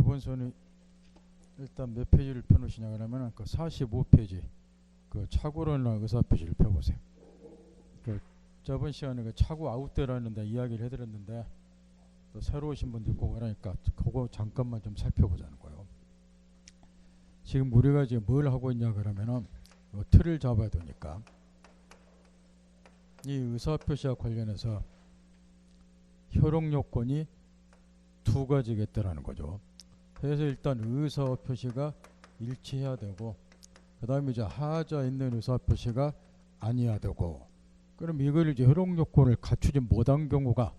자본서는 일단 몇 페이지를 펴놓으시냐 그러면 그 45페이지 그 착오론이라는 의사표시를 펴보세요. 그 저번 시간에 그 착오 아웃대라는 데 이야기를 해드렸는데 또 새로 오신 분도 있고 그러니까 그거 잠깐만 좀 살펴보자는 거예요. 지금 우리가 지금 뭘 하고 있냐 그러면은 틀을 잡아야 되니까 이 의사표시와 관련해서 효력요건이 두 가지겠다라는 거죠. 그래서 일단 의사표시가 일치해야 되고 그 다음에 이제 하자 있는 의사표시가 아니어야 되고 그럼 이걸 이제 효력요건을 갖추지 못한 경우가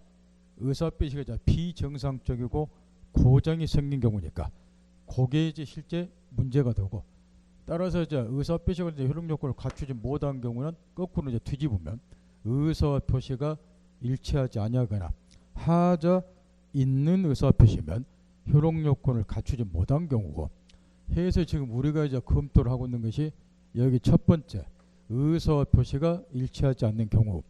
의사표시가 이제 비정상적이고 고장이 생긴 경우니까 그게 이제 실제 문제가 되고 따라서 이제 의사표시가 이제 효력요건을 갖추지 못한 경우는 거꾸로 이제 뒤집으면 의사표시가 일치하지 아니하거나 하자 있는 의사표시면 효력요건을 갖추지 못한 경우고 해서 지금 우리가 이제 검토를 하고 있는 것이 여기 첫 번째 의사표시가 일치하지 않는 경우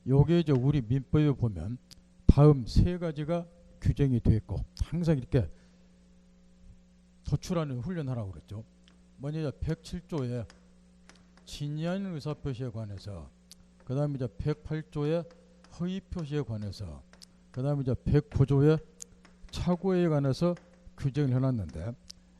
요게 이제 우리 민법에 보면 다음 세 가지가 규정이 되어 있고 항상 이렇게 도출하는 훈련하라고 그랬죠. 먼저 107조에 진의하는 의사표시에 관해서 그 다음에 이제 108조의 허위표시에 관해서 그 다음에 이제 109조의 착오에 관해서 규정을 해놨는데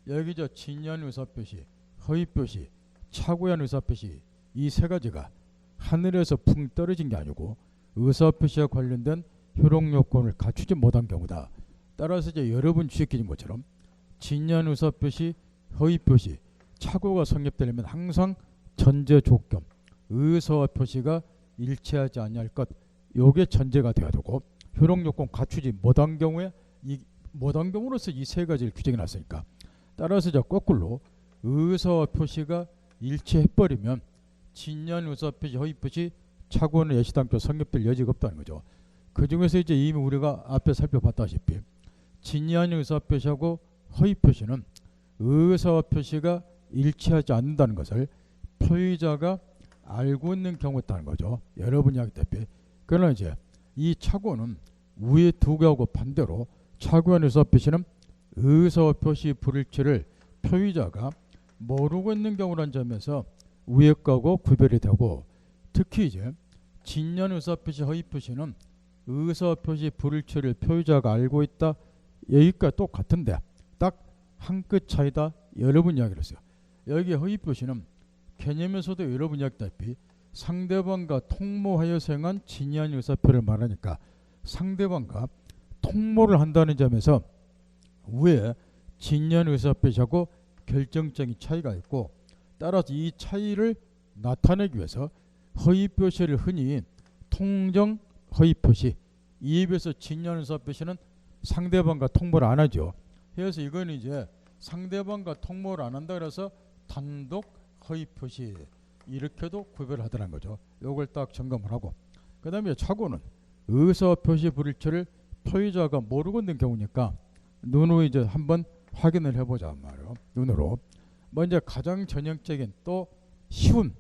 여기 저 진의하는 의사표시, 허위표시, 착오에 관한 의사표시 이 세 가지가 하늘에서 붕 떨어진 게 아니고 의사표시와 관련된 효력요건을 갖추지 못한 경우다. 따라서 이제 여러분 주식기준 것처럼 진의하는 의사표시, 허위표시, 착오가 성립되려면 항상 전제 조건 의사표시가 일치하지 아니할 것 요게 전제가 되어야 되고 효력요건 갖추지 못한 경우에 이 못한 경우로서 이 세 가지를 규정해 놨으니까 따라서 이제 거꾸로 의사표시가 일치해버리면 진의하는 의사표시, 허위표시, 착오는 예시당초 성립될 여지가 없다는 거죠. 그 중에서 이제 이미 우리가 앞에 살펴봤다시피 진의하는 의사표시하고 허위표시는 의사표시가 일치하지 않는다는 것을 표의자가 알고 있는 경우가 있다는 거죠. 여러분이 하기다시피 그러나 이제 이 착오는 위에 두 개하고 반대로 착오한 의사표시는 의사표시 불일치를 표의자가 모르고 있는 경우라는 점에서 위에 거하고 구별이 되고 특히 이제 진의하는 의사표시, 허위표시는 의사표시 불일치를 표의자가 알고 있다 여기까지 똑같은데 딱 한 끗 차이다 여러분 이야기를 했어요. 여기 허위표시는 개념에서도 여러분 이야기했다시피 상대방과 통모하여 생한 진의한 의사표를 말하니까 상대방과 통모를 한다는 점에서 위에 진의한 의사표시하고 결정적인 차이가 있고 따라서 이 차이를 나타내기 위해서 허위표시를 흔히 통정 허위표시 이에 비해서 진의한 의사표시는 상대방과 통모를 안 하죠. 그래서 이건 이제 상대방과 통모를 안 한다 그래서 단독 허위표시 이렇게도 구별하더라는 거죠. 요걸 딱 점검을 하고 그 다음에 착오는 의사표시 불일치를 표의자가 모르고 있는 경우니까 눈으로 이제 한번 확인을 해보자 말이에요. 눈으로 먼저 가장 전형적인 또 쉬운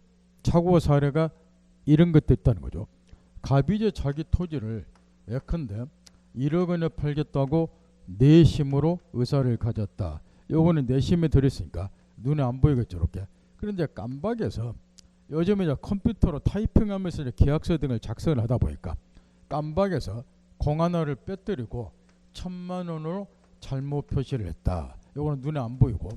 착오 사례가 이런 것도 있다는 거죠. 갑이 이제 자기 토지를 예컨대 1억 원에 팔겠다고 내심으로 의사를 가졌다. 요거는 내심에 들어있으니까 눈에 안 보이겠죠. 이렇게. 그런데 깜박에서 요즘에 이제 컴퓨터로 타이핑하면서 이제 계약서 등을 작성을 하다 보니까 깜박에서 공 하나를 빼뜨리고 1,000만 원으로 잘못 표시를 했다. 요거는 눈에 안 보이고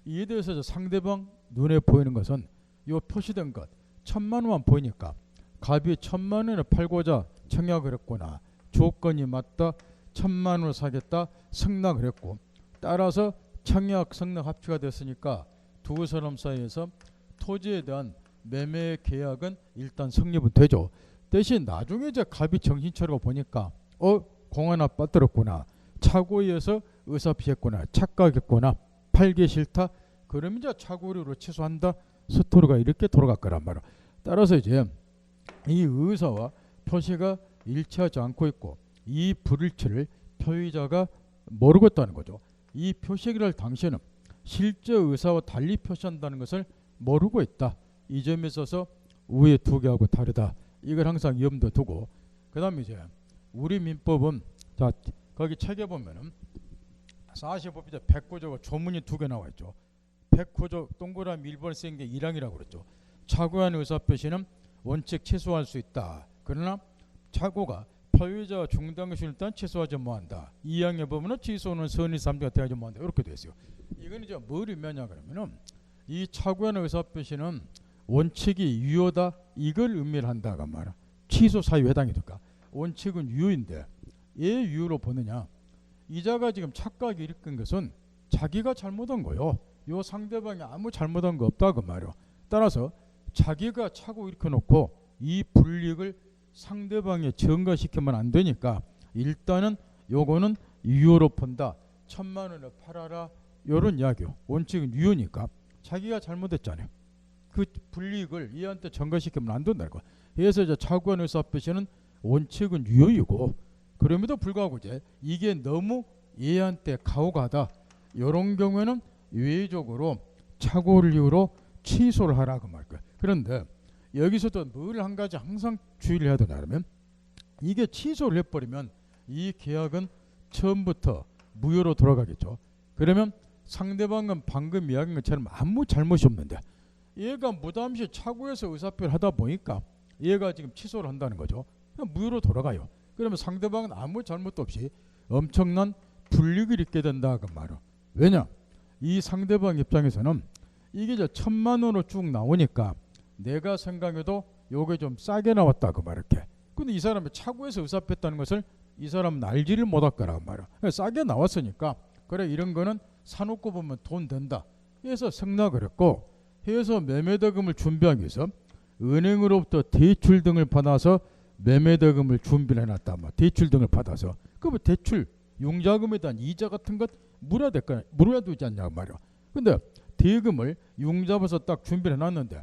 이에 대해서 상대방 눈에 보이는 것은 요 표시된 것 1,000만 원만 보이니까 갑이 1,000만 원에 팔고자 청약을 했구나. 조건이 맞다. 1,000만 원을 사겠다. 승낙을 했고 따라서 청약 승낙 합치가 됐으니까 두 사람 사이에서 토지에 대한 매매 계약은 일단 성립은 되죠. 대신 나중에 이제 갑이 정신 차리고 보니까 공 하나 빠뜨렸구나. 착오에 의해서 의사피했구나. 착각했구나. 팔기 싫다. 그러면 이제 착오로 취소한다. 스토리가 이렇게 돌아갈 거란 말이야. 따라서 이제 이 의사와 표시가 일치하지 않고 있고 이 불일치를 표의자가 모르고 있다는 거죠. 이 표시를 할 당시에는 실제 의사와 달리 표시한다는 것을 모르고 있다. 이 점에 있어서 위에 두 개하고 다르다. 이걸 항상 염두에 두고 그 다음에 이제 우리 민법은 자 거기 책에 보면은 45페이지 백호조가 조문이 2개 나와 있죠. 백호조 동그라미 1번에 쓴 게 1항이라고 그랬죠. 착오한 의사표시는 원칙 취소할 수 있다. 그러나 착오가 포유자와 중단것을 일단 취소하지 못한다. 2항에 보면은 취소는 선의 3자가 돼야지 못한다. 이렇게 돼 있어요. 이건 이제 뭘 의미하냐 그러면은 이 착오한 의사표시는 원칙이 유효다. 이걸 의미를 한다가 말이야. 취소 사유에 해당이 될까? 원칙은 유효인데 왜 유효로 보느냐? 이자가 지금 착각이 일으킨 것은 자기가 잘못한 거요. 요 상대방이 아무 잘못한 거 없다 그 말이야. 따라서 자기가 착오 일으켜놓고 이 불이익을 상대방에 전가시키면 안 되니까 일단은 요거는 유효로 본다. 1,000만 원을 팔아라. 요런 이야기요. 원칙은 유효니까 자기가 잘못했잖아요. 그 불이익을 얘한테 전가시키면 안 된다는 거야. 그래서 이제 착오한 의사표시는 원칙은 유효이고 그럼에도 불구하고 이제 이게 너무 얘한테 가혹하다. 이런 경우에는 예외적으로 착오를 이유로 취소를 하라고 말 거야. 그런데 여기서도 뭘 한 가지 항상 주의를 해야 되냐면 이게 취소를 해버리면 이 계약은 처음부터 무효로 돌아가겠죠. 그러면 상대방은 방금 이야기한 것처럼 아무 잘못이 없는데 얘가 무담시 착오해서 의사표를 하다 보니까 얘가 지금 취소를 한다는 거죠. 그냥 무효로 돌아가요. 그러면 상대방은 아무 잘못도 없이 엄청난 불이익을 입게 된다 그 말이야. 왜냐? 이 상대방 입장에서는 이게 이제 1,000만 원으로 쭉 나오니까 내가 생각해도 요게 좀 싸게 나왔다 그 말 이렇게. 근데 이 사람이 착오해서 의사표했다는 것을 이 사람은 알지를 못할 거라고 말이야. 싸게 나왔으니까 그래 이런 거는 사놓고 보면 돈 된다. 해서 승낙을 했고 해서 매매대금을 준비하기 위해서 은행으로부터 대출 등을 받아서 매매대금을 준비를 해놨다. 대출 등을 받아서 그러면 대출 융자금에 대한 이자 같은 것 물어야 되지 않냐 말이야. 근데 대금을 융자에서 딱 준비를 해놨는데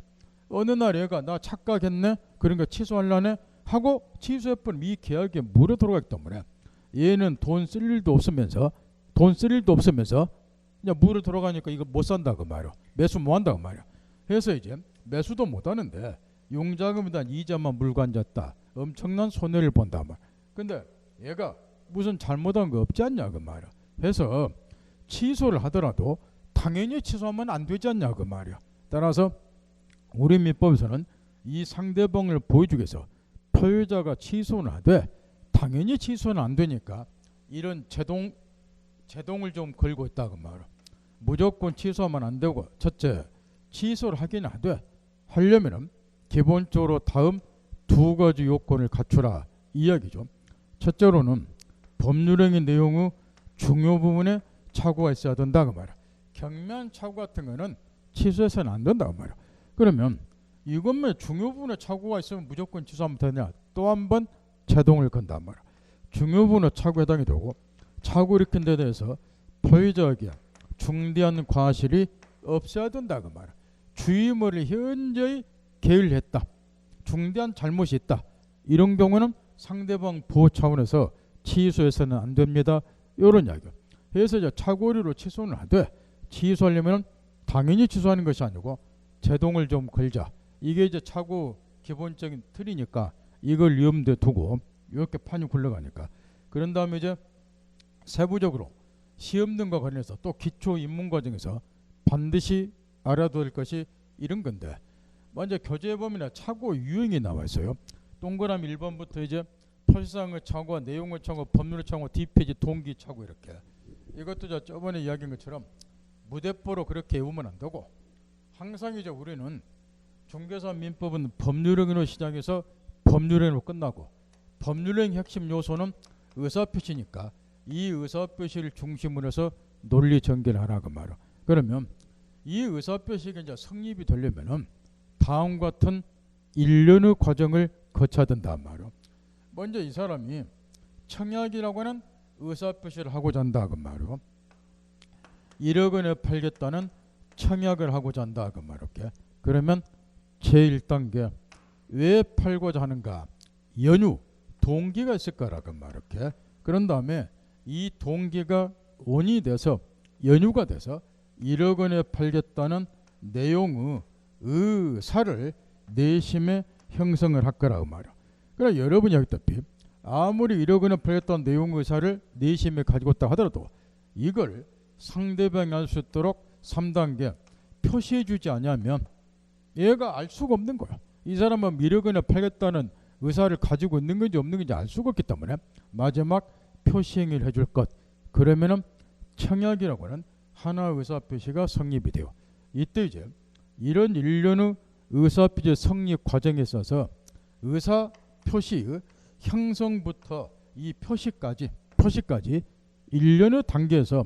어느 날 얘가 나 착각했네 그러니까 취소하려네 하고 취소해버리면 이 계약에 물어 들어가기 때문에 얘는 돈 쓸 일도 없으면서 그냥 물어 들어가니까 이거 못 산다 그 말이야. 매수 못 한다 그 말이야. 그래서 이제 매수도 못 하는데 융자금에 대한 이자만 물고 앉았다. 엄청난 손해를 본다 말. 근데 얘가 무슨 잘못한 거 없지 않냐 그 말이야. 그래서 취소를 하더라도 당연히 취소하면 안 되지 않냐 그 말이야. 따라서 우리 민법에서는 이 상대방을 보여주기 위해서 포유자가 취소는 하되 당연히 취소는 안 되니까 이런 제동을 좀 걸고 있다 그 말이야. 무조건 취소하면 안 되고 첫째 취소를 하긴 하되 하려면은 기본적으로 다음 2가지 요건을 갖추라 이야기죠. 첫째로는 법률행위 내용의 중요 부분에 착오가 있어야 된다 그 말이야. 경미한 착오 같은 거는 취소해서는 안 된다 그 말이야. 그러면 이것만 중요 부분에 착오가 있으면 무조건 취소하면 되냐? 또 한 번 제동을 건단 말이야. 중요 부분에 착오 해당이 되고 착오 일으킨 데 대해서 포유자에게 중대한 과실이 없어야 된다 그 말이야. 주임을 현저히 게을리했다. 중대한 잘못이 있다. 이런 경우는 상대방 보호 차원에서 취소해서는 안 됩니다. 이런 이야기요. 그래서 이제 착오류로 취소는 하되 취소하려면 당연히 취소하는 것이 아니고 제동을 좀 걸자. 이게 이제 착오 기본적인 틀이니까 이걸 염두에 두고 이렇게 판이 굴러가니까 그런 다음에 이제 세부적으로 시험 등과 관련해서 또 기초 입문 과정에서 반드시 알아둬야 할 것이 이런 건데 먼저 교재에 보면 착오 유형이 나와 있어요. 동그라미 1번부터 이제 펄상의 착오, 내용의 착오, 법률의 착오, 뒷페이지 동기 착오 이렇게 이것도 저번에 이야기한 것처럼 무대뽀로 그렇게 외우면 안 되고 항상 이제 우리는 중개사 민법은 법률행위로 시작해서 법률행위로 끝나고 법률행위 핵심 요소는 의사표시니까 이 의사표시를 중심으로 해서 논리 전개를 하라고 말이야. 그러면 이 의사표시가 이제 성립이 되려면은 다음 같은 일련의 과정을 거쳐야 된단 말이야. 먼저 이 사람이 청약이라고 하는 의사표시를 하고자 한다 그 말이야. 1억 원에 팔겠다는 청약을 하고자 한다 그 말이야. 그러면 제1단계 왜 팔고자 하는가? 연유, 동기가 있을 거라고 말이야. 그런 다음에 이 동기가 원이 돼서 연유가 돼서 1억 원에 팔겠다는 내용의 의사를 내심에 형성을 할 거라고 말이야. 그러나 여러분이 알다시피 아무리 1억 원에 팔겠다는 내용 의사를 내심에 가지고 있다 하더라도 이걸 상대방이 알 수 있도록 3단계 표시해 주지 않으면 얘가 알 수가 없는 거야. 이 사람은 미력을 팔겠다는 의사를 가지고 있는 건지 없는 건지 알 수가 없기 때문에 마지막 표시 행위를 해줄 것, 그러면은 청약이라고 하는 하나의 의사표시가 성립이 돼요. 이때 이제 이런 일련의 의사표시 성립 과정에 있어서 의사표시의 형성부터 이 표시까지 일련의 단계에서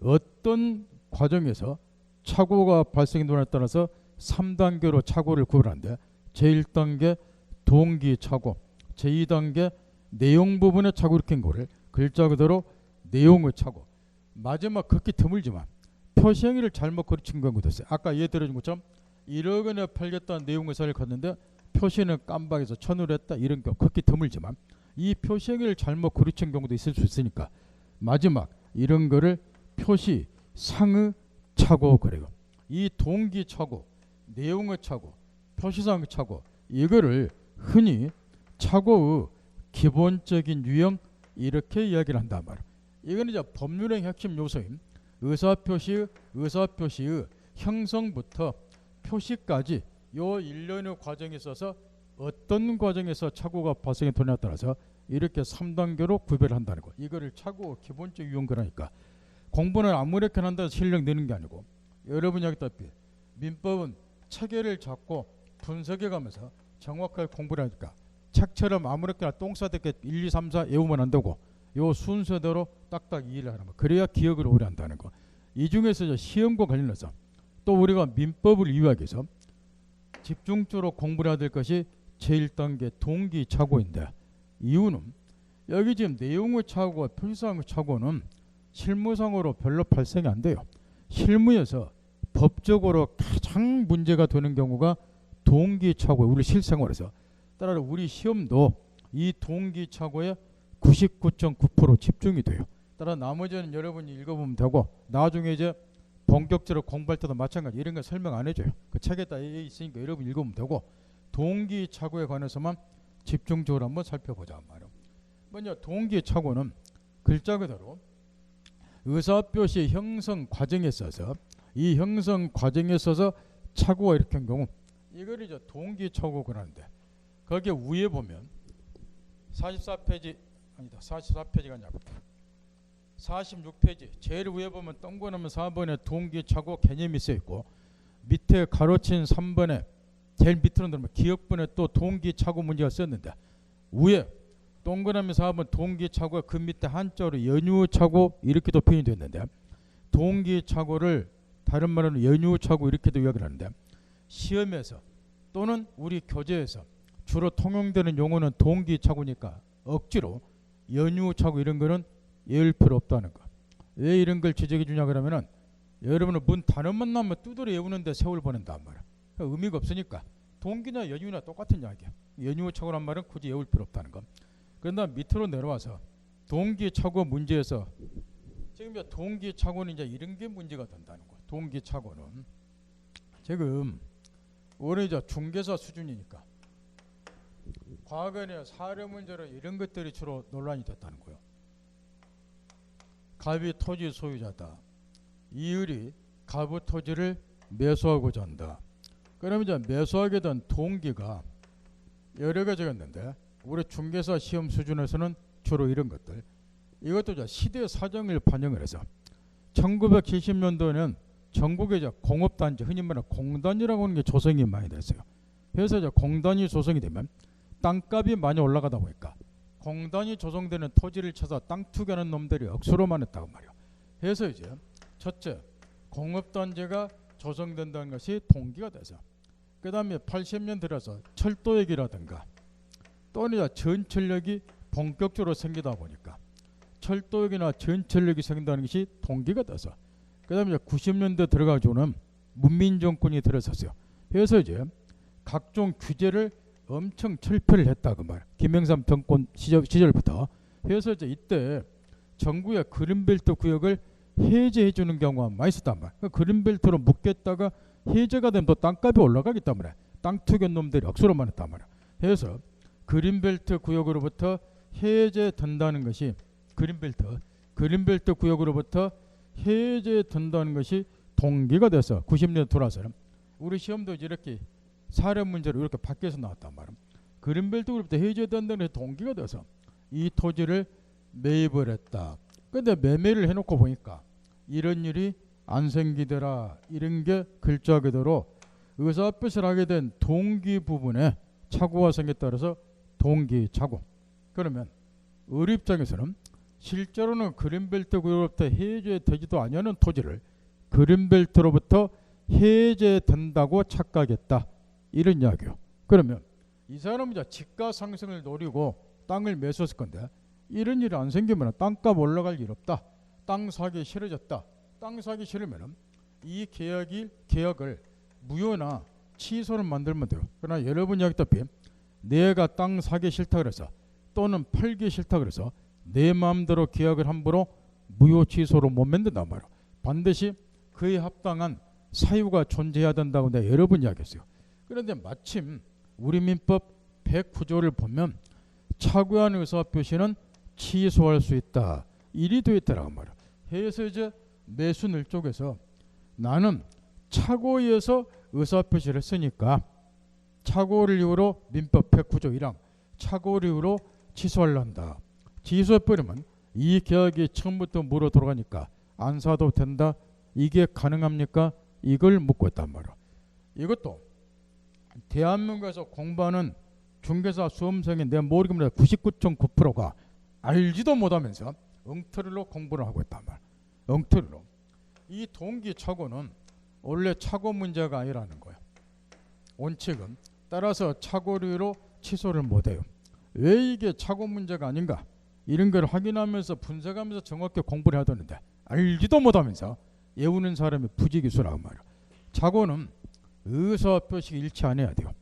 어떤 과정에서 착오가 발생되느냐에 따라서 3단계로 착오를 구별하는데, 제1단계 동기 착오, 제2단계 내용 부분의 착오, 이렇게 한 거를 글자 그대로 내용의 착오. 마지막 극히 드물지만 표시행위를 잘못 거친 경우도 있어요. 아까 예를 들어준 것처럼 1억 원에 팔겠다는 내용 의사를 걷는데 표시는 깜빡해서 1,000원을 했다, 이런 경우 극히 드물지만 이 표시행위를 잘못 거친 경우도 있을 수 있으니까 마지막 이런 거를 표시 상의 착오 그래요. 이 동기 착오, 내용의 착오, 표시상의 착오, 이거를 흔히 착오의 기본적인 유형 이렇게 이야기를 한단 말이에요. 이건 이제 법률의 핵심 요소인 의사표시의 형성부터 표시까지 요 일련의 과정에 있어서 어떤 과정에서 착오가 발생이 되냐에 따라서 이렇게 3단계로 구별한다는 거. 이거를 착오 기본적 유형 그러니까 공부는 아무렇게나 한다고 실력 내는 게 아니고, 여러분이 하겠다시피 민법은 체계를 잡고 분석해 가면서 정확하게 공부를 하니까 책처럼 아무렇게나 똥 싸대게 1, 2, 3, 4 외우면 안 되고 요 순서대로 딱딱 이해를 하는 거. 그래야 기억을 오래 한다는 거. 이 중에서 이제 시험과 관련해서 또 우리가 민법을 이해하기 위해서 집중적으로 공부를 해야 될 것이 제1단계 동기 착오인데, 이유는 여기 지금 내용의 착오와 표시상의 착오는 실무상으로 별로 발생이 안 돼요. 실무에서 법적으로 가장 문제가 되는 경우가 동기 착오, 우리 실생활에서. 따라서 우리 시험도 이 동기 착오에 99.9% 집중이 돼요. 따라 나머지는 여러분이 읽어보면 되고, 나중에 이제 본격적으로 공부할 때도 마찬가지 이런 거 설명 안 해줘요. 그 책에 다 있으니까 여러분 읽으면 되고, 동기 착오에 관해서만 집중적으로 한번 살펴보자 말이에요. 먼저 동기 착오는 글자 그대로 의사표시 형성 과정에 있어서, 이 형성 과정에 있어서 착오가 일으킨 경우, 이걸 이제 동기 착오가 하는데, 거기에 위에 보면 44페이지 아니다 44페이지가 아니라 46페이지 제일 위에 보면 동그라미 4번에 동기 착오 개념이 써 있고, 밑에 가로친 3번에 제일 밑으로 들어오면 기억분에 또 동기 착오 문제가 썼는데, 위에 동그라미 4번 동기 착오가 그 밑에 한자로 연유 착오 이렇게도 표현이 됐는데, 동기 착오를 다른 말로는 연유 착오 이렇게도 이야기를 하는데, 시험에서 또는 우리 교재에서 주로 통용되는 용어는 동기 착오니까 억지로 연유 착오 이런 거는 외울 필요 없다는 거. 왜 이런 걸 지적해 주냐 그러면은 여러분은 문 단어만 나오면 두드려 외우는데 세월 보낸단 말이야. 그러니까 의미가 없으니까 동기나 연유나 똑같은 이야기야. 연유 착오란 말은 굳이 외울 필요 없다는 거. 그런데 밑으로 내려와서 동기 착오 문제에서 지금 이제 동기 착오는 이제 이런 게 문제가 된다는 거야. 동기 착오는 지금 우리 이제 중개사 수준이니까 과거에는 사례 문제로 이런 것들이 주로 논란이 됐다는 거예요. 갑이 토지 소유자다. 이을이 갑의 토지를 매수하고자 한다. 그러면 이제 매수하게 된 동기가 여러 가지가 있는데, 우리 중개사 시험 수준에서는 주로 이런 것들. 이것도 이제 시대 사정을 반영을 해서 1970년도에는 전국에 이제 공업단지, 흔히 말하는 공단이라고 하는 게 조성이 많이 됐어요. 그래서 이제 공단이 조성이 되면 땅값이 많이 올라가다 보니까 공단이 조성되는 토지를 찾아 땅 투기하는 놈들이 억수로 많았다고 말이에요. 그래서 이제 첫째, 공업단지가 조성된다는 것이 동기가 돼서, 그 다음에 80년 들어서 철도역이라든가 또는 전철역이 본격적으로 생기다 보니까 철도역이나 전철역이 생긴다는 것이 동기가 돼서, 그 다음에 90년대 들어가지고는 문민정권이 들어섰어요. 그래서 이제 각종 규제를 엄청 철폐를 했다 그 말. 김영삼 정권 시절부터. 그래서 이제 이때 정부의 그린벨트 구역을 해제해 주는 경우가 많이 있었단 말. 그러니까 그린벨트로 묶였다가 해제가 되면 또 땅값이 올라가기 때문에 땅 투기 놈들이 억수로 많았단 말이야. 그래서 그린벨트 구역으로부터 해제된다는 것이 그린벨트 그린벨트 구역으로부터 해제된다는 것이 동기가 돼서 90년대 돌아서는 우리 시험도 이렇게 사례 문제로 이렇게 밖에서 나왔단 말이야. 그린벨트 구역부터 해제된다는 것이 동기가 돼서 이 토지를 매입을 했다. 근데 매매를 해놓고 보니까 이런 일이 안 생기더라. 이런 게 글자 그대로 의사표시를 하게 된 동기 부분에 착오가 생겼다 그래서 동기착오. 그러면 우리 입장에서는 실제로는 그린벨트 구역으로부터 해제되지도 아니하는 토지를 그린벨트로부터 해제된다고 착각했다. 이런 이야기요. 그러면 이 사람은 이제 집가 상승을 노리고 땅을 매수했을 건데 이런 일이 안 생기면 땅값 올라갈 일 없다. 땅 사기 싫어졌다. 땅 사기 싫으면 이 계약을 무효나 취소를 만들면 돼요. 그러나 여러분 이야기했다시피 내가 땅 사기 싫다 그래서 또는 팔기 싫다 그래서 내 마음대로 계약을 함부로 무효 취소로 못 만든단 말이야. 반드시 그에 합당한 사유가 존재해야 된다고 내가 여러 번 이야기했어요. 그런데 마침 우리 민법 109조를 보면 착오한 의사표시는 취소할 수 있다. 일이 되어 있더라고 말이야. 해서 이제 매수늘 쪽에서 나는 착오에서 의사표시를 했으니까 착오를 이유로 민법 109조 1항 착오를 이유로 취소하려한다. 취소해버리면 이 계약이 처음부터 물어 들어가니까 안 사도 된다. 이게 가능합니까? 이걸 묻고 있단 말이야. 이것도 대한민국에서 공부하는 중개사 수험생이 내 모르겠는데 99.9%가 알지도 못하면서 엉터리로 공부를 하고 있단 말이야. 엉터리로. 이 동기착오는 원래 착오 문제가 아니라는 거야. 원칙은 따라서 착오류로 취소를 못해요. 왜 이게 착오 문제가 아닌가? 이런 걸 확인하면서 분석하면서 정확히 공부를 해야 되는데 알지도 못하면서 외우는 사람이 부지기수라고 말이야. 착오는 의사표시가 일치 안 해야 돼요.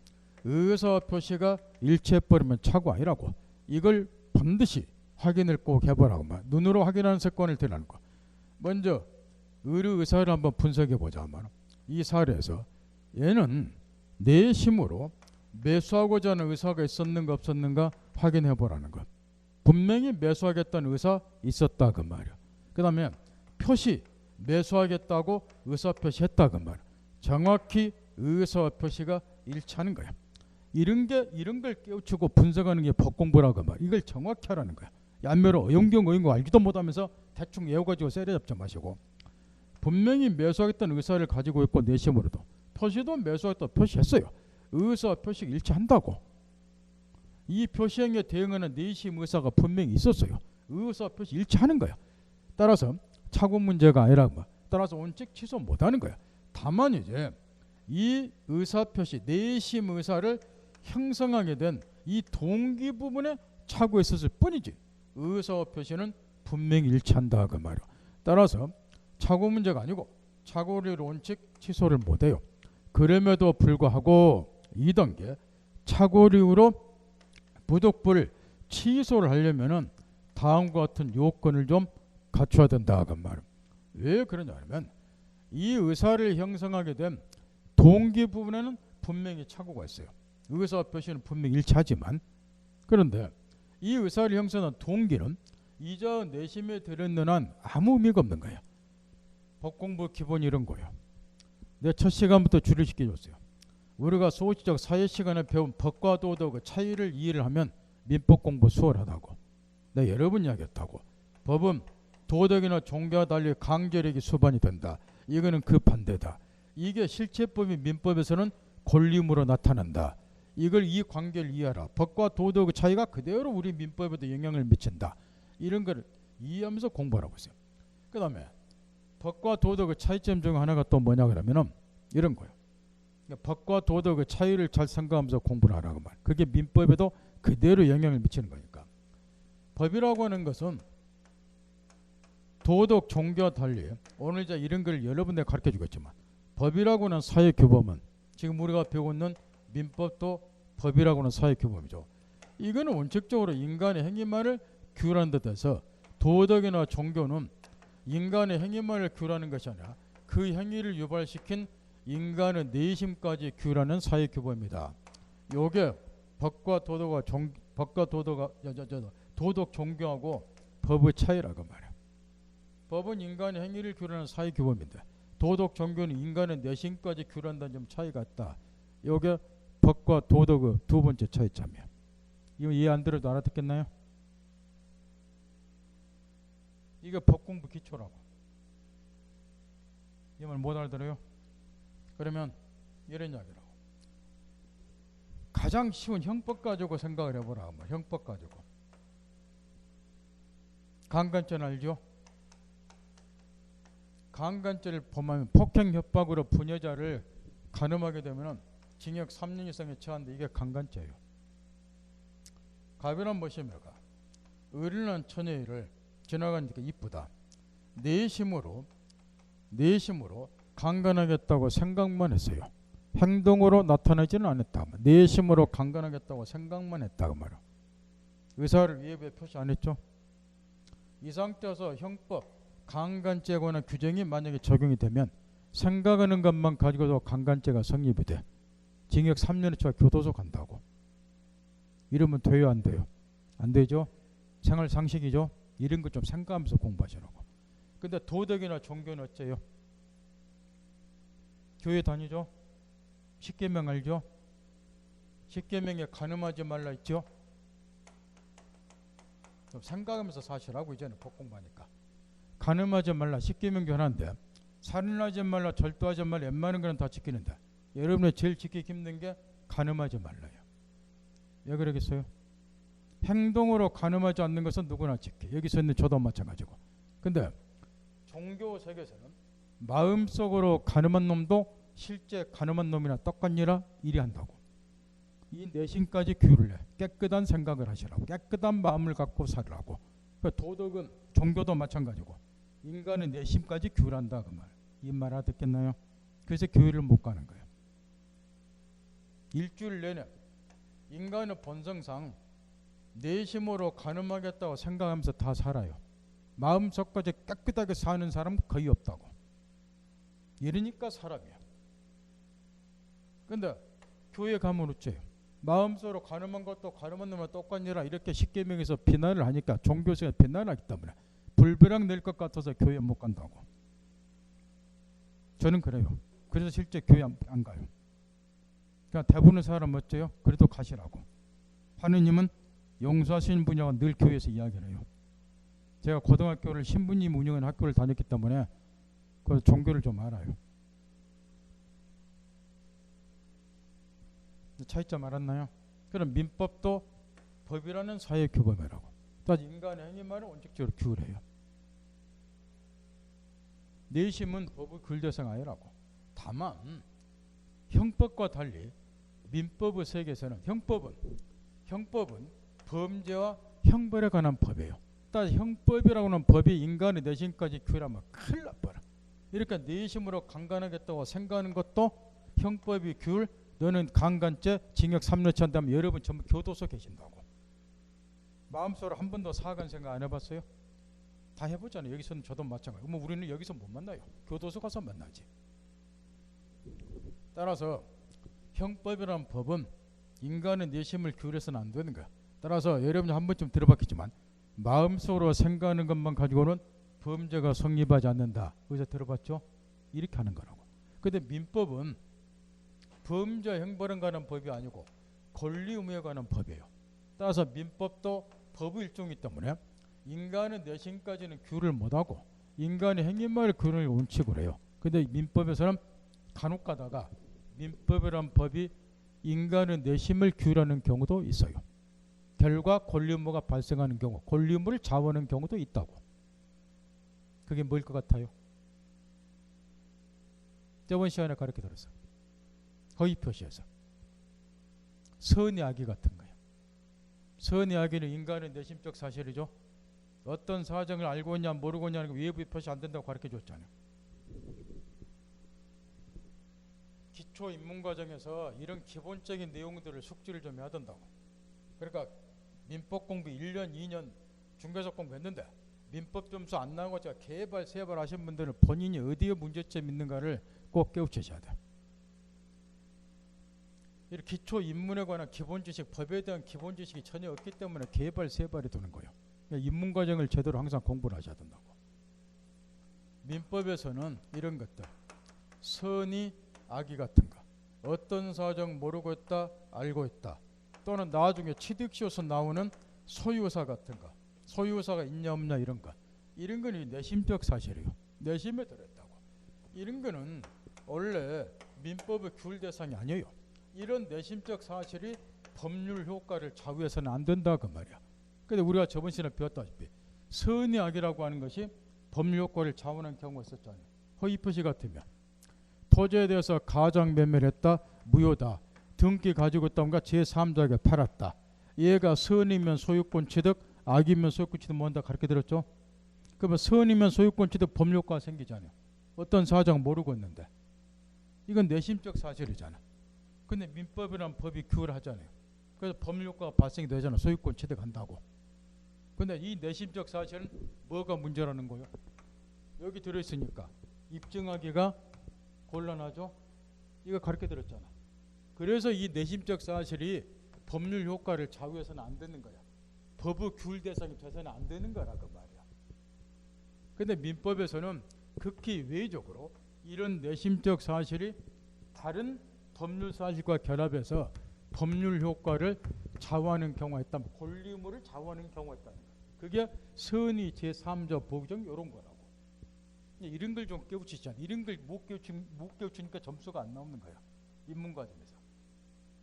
의사표시가 일치해버리면 착오 아니라고. 이걸 반드시 확인을 꼭 해보라고 말. 눈으로 확인하는 습관을 들이라는 거. 먼저 의료 의사를 한번 분석해 보자 말. 이 사례에서 얘는 내심으로 매수하고자 하는 의사가 있었는가 없었는가 확인해 보라는 것. 분명히 매수하겠다는 의사 있었다 그 말이야. 그 다음에 표시 매수하겠다고 의사표시했다 그 말이야. 정확히 의사표시가 일치하는 거야. 이런 걸 깨우치고 분석하는 게 법공부라고 말. 이걸 정확히 하라는 거야. 얀매로 어용경 거 알지도 못하면서 대충 외워가지고 세례잡지 마시고 분명히 매수하겠다는 의사를 가지고 있고 내심으로도 표시도 매수하겠다고 표시했어요. 의사표시가 일치한다고. 이 표시행위에 대응하는 내심 의사가 분명히 있었어요. 의사표시 일치하는 거야. 따라서 착오 문제가 아니라고 말. 따라서 원칙 취소 못하는 거야. 다만 이제 이 의사표시 내심 의사를 형성하게 된 이 동기 부분에 착오가 있었을 뿐이지 의사표시는 분명히 일치한다 그 말이야. 따라서 착오 문제가 아니고 착오를 원칙 취소를 못해요. 그럼에도 불구하고 2단계 착오류로 부득불 취소를 하려면은 다음과 같은 요건을 좀 갖춰야 된다 그 말이야. 왜 그러냐면 이 의사를 형성하게 된 동기 부분에는 분명히 착오가 있어요. 의사 표시는 분명히 일치하지만 그런데 이 의사를 형성한 동기는 이자 내심에 들어있는 한 아무 의미가 없는 거예요. 법공부 기본이 이런 거예요. 내 첫 시간부터 줄을 시켜줬어요. 우리가 소시적 사회 시간에 배운 법과 도덕의 차이를 이해를 하면 민법 공부 수월하다고. 내가 여러 번 이야기했다고. 법은 도덕이나 종교와 달리 강제력이 수반이 된다. 이거는 그 반대다. 이게 실체법인 민법에서는 권리임으로 나타난다. 이걸 이 관계를 이해하라. 법과 도덕의 차이가 그대로 우리 민법에도 영향을 미친다. 이런 걸 이해하면서 공부하라고 했어요. 그 다음에 법과 도덕의 차이점 중 하나가 또 뭐냐 그러면은 이런 거예요. 그러니까 법과 도덕의 차이를 잘 생각하면서 공부를 하라고 말. 그게 민법에도 그대로 영향을 미치는 거니까. 법이라고 하는 것은 도덕, 종교와 달리 오늘 이제 이런 걸 여러분 내가 가르쳐 주겠지만 법이라고 하는 사회 규범은 지금 우리가 배우고 있는 민법도 법이라고 하는 사회 규범이죠. 이거는 원칙적으로 인간의 행위만을 규율하는 데 대해서 도덕이나 종교는 인간의 행위만을 규율하는 것이 아니라 그 행위를 유발시킨 인간의 내심까지 규율하는 사회 규범이다. 요게 법과 도덕 종교하고 법의 차이라고 말이야. 법은 인간의 행위를 규율하는 사회규범인데 도덕, 종교는 인간의 내심까지 규율한다는 점 차이가 있다. 이게 법과 도덕의 두 번째 차이점이에요. 이거 이해 안 들어도 알아듣겠나요? 이게 법공부 기초라고. 이 말 못 알아들어요? 그러면 이런 이야기라고. 가장 쉬운 형법 가지고 생각을 해보라. 형법 가지고. 강간죄 알죠? 강간죄를 범하면 폭행 협박으로 부녀자를 간음하게 되면 징역 3년 이상에 처한데 이게 강간죄예요. 가변한 보시면가 어린한 처녀를 지나가니까 이쁘다. 내심으로 강간하겠다고 생각만 했어요. 행동으로 나타나지는 않았다. 내심으로 강간하겠다고 생각만 했다 그 말이야. 의사를 위협에 표시 안 했죠. 이 상태에서 형법 강간죄에 관한 규정이 만약에 적용이 되면 생각하는 것만 가지고도 강간죄가 성립이 돼. 징역 3년에 처해 교도소 간다고. 이러면 돼요 안 돼요? 안 되죠. 생활 상식이죠. 이런 거 좀 생각하면서 공부하시라고. 근데 도덕이나 종교는 어째요? 교회 다니죠. 십계명 알죠? 십계명에 간음하지 말라 있죠. 좀 생각하면서 사시라고. 이제는 법 공부하니까. 간음하지 말라 십계명 하나인데 살인하지 말라 절도하지 말라 웬만한 거는 다 지키는데 여러분이 제일 지키기 힘든 게 간음하지 말라요. 왜 그러겠어요? 행동으로 간음하지 않는 것은 누구나 지켜. 여기서 있는 저도 마찬가지고. 근데 종교 세계에서는 마음속으로 간음한 놈도 실제 간음한 놈이나 똑같니라 이리 한다고. 이 내심까지 규율을 해. 깨끗한 생각을 하시라고. 깨끗한 마음을 갖고 살으라고. 그러니까 도덕은 종교도 마찬가지고 인간의 내심까지 규율한다 그 말. 이 말 알아듣겠나요? 그래서 교회를 못 가는 거예요. 일주일 내내 인간의 본성상 내심으로 간음하겠다고 생각하면서 다 살아요. 마음속까지 깨끗하게 사는 사람은 거의 없다고. 이러니까 사람이야. 근데 교회 가면 어째요? 마음속으로 간음한 것도 간음한 놈과 똑같니라 이렇게 십계명에서 비난을 하니까 종교성에 비난을 하기 때문에 불벼락 낼 것 같아서 교회 못 간다고. 저는 그래요. 그래서 실제 교회 안 가요. 그러니까 대부분의 사람은 어째요? 그래도 가시라고. 하느님은 용서하시는 분야가 늘 교회에서 이야기를 해요. 제가 고등학교를 신부님 운영하는 학교를 다녔기 때문에 그 종교를 좀 알아요. 차이점 알았나요? 그럼 민법도 법이라는 사회 규범이라고. 따라서 인간의 행위만을 원칙적으로 규율해요. 내심은 법의 근대성 아니라고. 다만 형법과 달리 민법의 세계에서는 형법은 범죄와 형벌에 관한 법이에요. 따라서 형법이라고 하는 법이 인간의 내심까지 규율하면 큰일 나버려. 이렇게 내심으로 강간하겠다고 생각하는 것도 형법이 규율. 너는 강간죄 징역 3년 처한다면 여러분 전부 교도소 계신다고. 마음속으로 한 번도 사간 생각 안 해봤어요? 다 해보잖아요. 여기서는 저도 마찬가지고. 뭐 우리는 여기서 못 만나요. 교도소 가서 만나지. 따라서 형법이라는 법은 인간의 내심을 규율해서는 안 되는 거야. 따라서 여러분이 한 번쯤 들어봤겠지만 마음속으로 생각하는 것만 가지고는 범죄가 성립하지 않는다. 어디서 들어봤죠? 이렇게 하는 거라고. 근데 민법은 범죄 형벌에 관한 법이 아니고 권리 의무에 관한 법이에요. 따라서 민법도 법의 일종이기 때문에 인간의 내심까지는 규율을 못하고 인간의 행위만을 규율을 원칙으로 해요. 근데 민법에서는 간혹 가다가 민법이란 법이 인간의 내심을 규율하는 경우도 있어요. 결과 권리 의무가 발생하는 경우, 권리 의무를 자원하는 경우도 있다고. 그게 뭐일 것 같아요? 저번 시간에 가르쳐 드렸어요. 허위 표시에서 선의 악의 같은 거예요. 선의 악의는 인간의 내심적 사실이죠. 어떤 사정을 알고 있냐 모르고 있냐는 거 외부의 표시 안 된다고 가르쳐 줬잖아요. 기초 입문 과정에서 이런 기본적인 내용들을 숙지를 좀 해야 된다고. 그러니까 민법 공부 1년 2년 중개적 공부했는데 민법 점수 안 나온 거 제가 개발 세발 하신 분들은 본인이 어디에 문제점이 있는가를 꼭 깨우치셔야 돼요. 이렇게 기초 입문에 관한 기본 지식, 법에 대한 기본 지식이 전혀 없기 때문에 개발 세발이 되는 거예요. 그러니까 입문 과정을 제대로 항상 공부를 하셔야 된다고. 민법에서는 이런 것들, 선의, 악의 같은 거, 어떤 사정 모르고 있다, 알고 있다, 또는 나중에 취득시에서 나오는 소유사 같은 거, 소유사가 있냐 없냐 이런 거, 이런 거는 내심적 사실이에요. 내심에 들어있다고. 이런 거는 원래 민법의 규율 대상이 아니에요. 이런 내심적 사실이 법률 효과를 좌우해서는 안 된다 그 말이야. 근데 우리가 저번 시간에 배웠다시피 선의 악이라고 하는 것이 법률 효과를 좌우하는 경우가 있었잖아요. 허위 표시 같으면 토지에 대해서 가장 매매를 했다, 무효다, 등기 가지고 있다던가 제3자에게 팔았다. 얘가 선이면 소유권 취득, 악이면 소유권 취득 뭔다 가르쳐 드렸죠. 그러면 선이면 소유권 취득 법률 효과가 생기잖아요. 어떤 사정 모르고 있는데 이건 내심적 사실이잖아. 근데 민법이라는 법이 규율을 하잖아요. 그래서 법률 효과가 발생이 되잖아. 소유권 취득한다고. 근데 이 내심적 사실은 뭐가 문제라는 거예요? 여기 들어있으니까 입증하기가 곤란하죠. 이거 가르쳐 드렸잖아. 그래서 이 내심적 사실이 법률 효과를 좌우해서는 안 되는 거야. 법의 규율 대상이 돼서는 안 되는 거라 그 말이야. 근데 민법에서는 극히 외적으로 이런 내심적 사실이 다른 법률 사실과 결합해서 법률 효과를 좌우하는 경우가 있다면, 권리 의무를 좌우하는 경우가 있다는 거야. 그게 선의 제3자 보기정 이런 거라고. 이런 걸 좀 깨우치잖아. 이런 걸 못 깨우치니까 점수가 안 나오는 거야. 입문과정에서.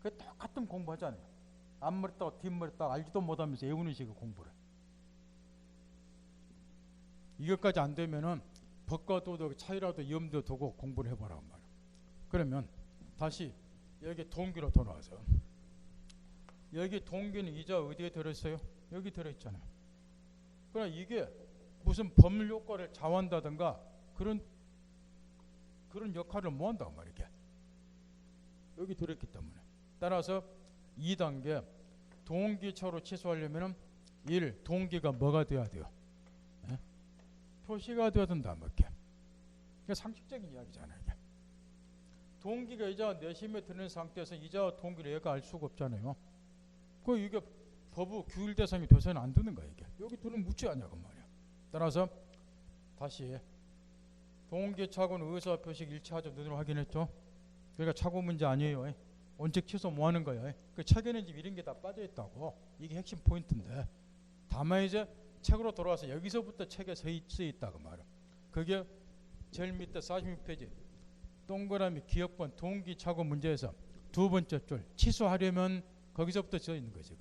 그 똑같은 공부하잖아요. 앞머리 따고 뒷머리 따고 알지도 못하면서 외우는 식의 공부를. 이것까지 안 되면은 법과 도덕 차이라도 염두에 두고 공부를 해보라고 말이야. 그러면 다시 여기 동기로 돌아와서, 여기 동기는 이자 어디에 들어있어요? 여기 들어있잖아요. 그러나 이게 무슨 법률 효과를 좌우한다든가 그런 역할을 못 한다고 말이야. 여기 들어있기 때문에. 따라서 2단계 동기처로 취소하려면 1. 동기가 뭐가 돼야 돼요? 네? 표시가 돼야 된다. 이렇게. 이게 상식적인 이야기잖아요. 이게. 동기가 이자와 내심에 드는 상태에서 이자와 동기를 얘가 알 수가 없잖아요. 이게 법의 규율 대상이 돼서는 안 되는 거야. 이게. 여기 둘은 묻지 않냐고 말이야. 따라서 다시 동기 착오는 의사 표식 일치하죠. 눈으로 확인했죠. 그러니까 착오 문제 아니에요. 원칙 취소 뭐 하는 거야. 그 책에는 지금 이런 게 다 빠져 있다고. 이게 핵심 포인트인데, 다만 이제 책으로 돌아와서 여기서부터 책에 쓰여 있다고 말이야. 그게 제일 밑에 46페이지 동그라미 기억번 동기 착오 문제에서 두 번째 줄 취소하려면 거기서부터 써 있는 거지.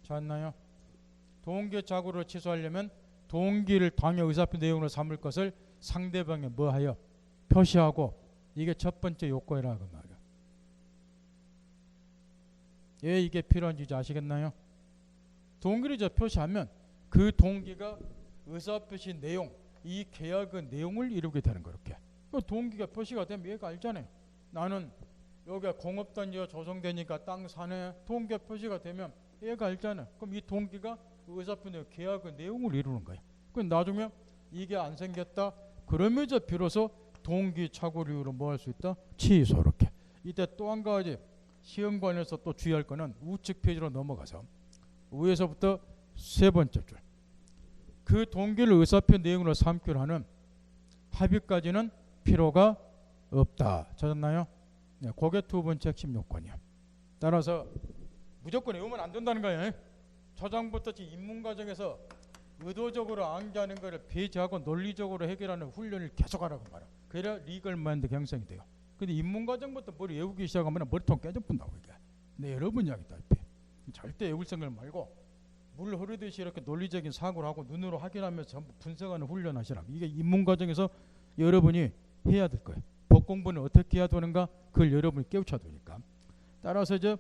찾나요? 동기 착오를 취소하려면 동기를 당해 의사표 내용으로 삼을 것을 상대방에 뭐하여 표시하고, 이게 첫 번째 요건이라고 말이야. 왜 이게 필요한지 아시겠나요? 동기를 이제 표시하면 그 동기가 의사표시 내용, 이 계약의 내용을 이루게 되는 거. 이렇게 동기가 표시가 되면 얘가 알잖아요. 나는 여기가 공업단지가 조성되니까 땅 사네. 동기가 표시가 되면 얘가 알잖아요. 그럼 이 동기가 의사표시 계약의 내용을 이루는 거예요. 그럼 나중에 이게 안 생겼다 그러면 이제 비로소 동기 착오를 이유로 뭐 할 수 있다? 취소. 이렇게. 이때 또 한 가지 시험관에서 또 주의할 거는 우측 페이지로 넘어가서 위에서부터 세 번째 줄, 그 동기를 의사표 내용으로 삼기로 하는 합의까지는 필요가 없다. 찾았나요? 네, 그게 두 번째 핵심 요건이야. 따라서 무조건 외우면 안 된다는 거예요. 초장부터 입문 과정에서 의도적으로 암기하는 것을 배제하고 논리적으로 해결하는 훈련을 계속하라고 말이야. 그래야 리걸 마인드 형성이 돼요. 근데 입문 과정부터 머리 외우기 시작하면 머리통 깨져본다고 이게. 근데 여러분 이야기다시피 절대 외울 생각 말고 물 흐르듯이 이렇게 논리적인 사고를 하고 눈으로 확인하면서 전부 분석하는 훈련하시라. 이게 입문 과정에서 여러분이 해야 될 거예요. 법 공부는 어떻게 해야 되는가? 그걸 여러분이 깨우쳐야 되니까. 따라서 이제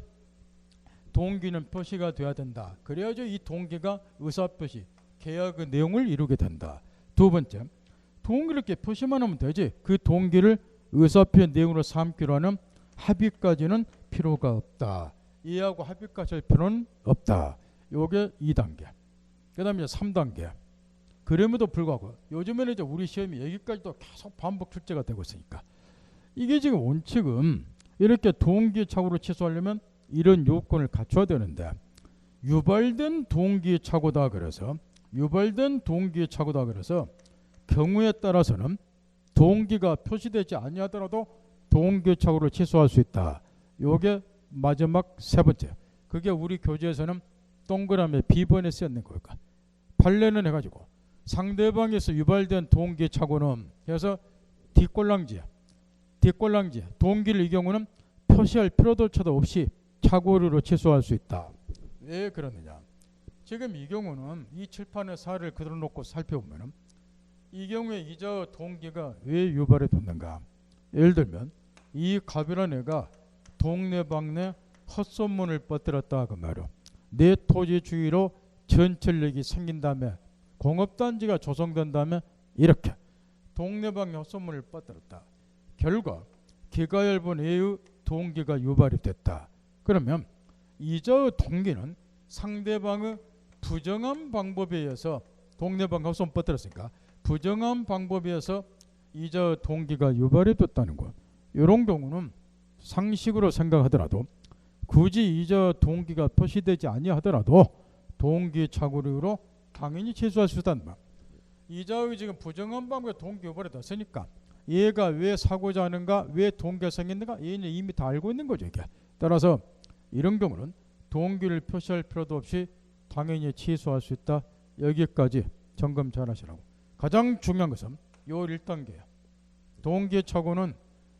동기는 표시가 돼야 된다. 그래야죠 이 동기가 의사표시, 계약의 내용을 이루게 된다. 두 번째, 동기를 이렇게 표시만 하면 되지 그 동기를 의사표시 내용으로 삼기로 하는 합의까지는 필요가 없다. 이해하고 합의까지 할 필요는 없다. 요게 2단계. 그 다음에 3단계. 그럼에도 불구하고 요즘에는 이제 우리 시험이 여기까지도 계속 반복 출제가 되고 있으니까 이게 지금 원칙은 이렇게 동기 착오를 취소하려면 이런 요건을 갖춰야 되는데, 유발된 동기 착오다 그래서 경우에 따라서는 동기가 표시되지 아니하더라도 동기 착오를 취소할 수 있다. 요게 마지막 세 번째. 그게 우리 교재에서는 동그라미 B번에 쓰였는 거니까. 판례는 해가지고 상대방에서 유발된 동기 착오는 그래서 뒷꼴랑지야. 동기를 이 경우는 표시할 필요조차도 없이 착오로 취소할 수 있다. 왜 그러느냐? 지금 이 경우는 이 칠판의 사례를 그대로 놓고 살펴보면 이 경우에 이자 동기가 왜 유발이 됐는가? 예를 들면 이 갑이라는 애가 동네방네 헛소문을 뻗들었다 그 말이야. 내 토지 주위로 전철역이 생긴 다음에 공업단지가 조성된 다음에 이렇게 동네방네 헛소문을 뻗들었다. 결과 기가 얇은 애의 동기가 유발이 됐다. 그러면 이자의 동기는 상대방의 부정한 방법에 의해서 동네방 헛소문 뻗들었으니까 부정한 방법에 의해서 이자의 동기가 유발이 됐다는 것. 이런 경우는 상식으로 생각하더라도 굳이 이자 동기가 표시되지 아니하더라도 동기 착오로 당연히 취소할 수 있다는 말. 이자의 지금 부정한 방법에 동기 유발이 됐으니까 얘가 왜 사고자 하는가, 왜 동기가 생겼는가 얘는 이미 다 알고 있는 거죠. 이게. 따라서 이런 경우는 동기를 표시할 필요도 없이 당연히 취소할 수 있다. 여기까지 점검 잘 하시라고. 가장 중요한 것은 요 1단계야. 동기 착오는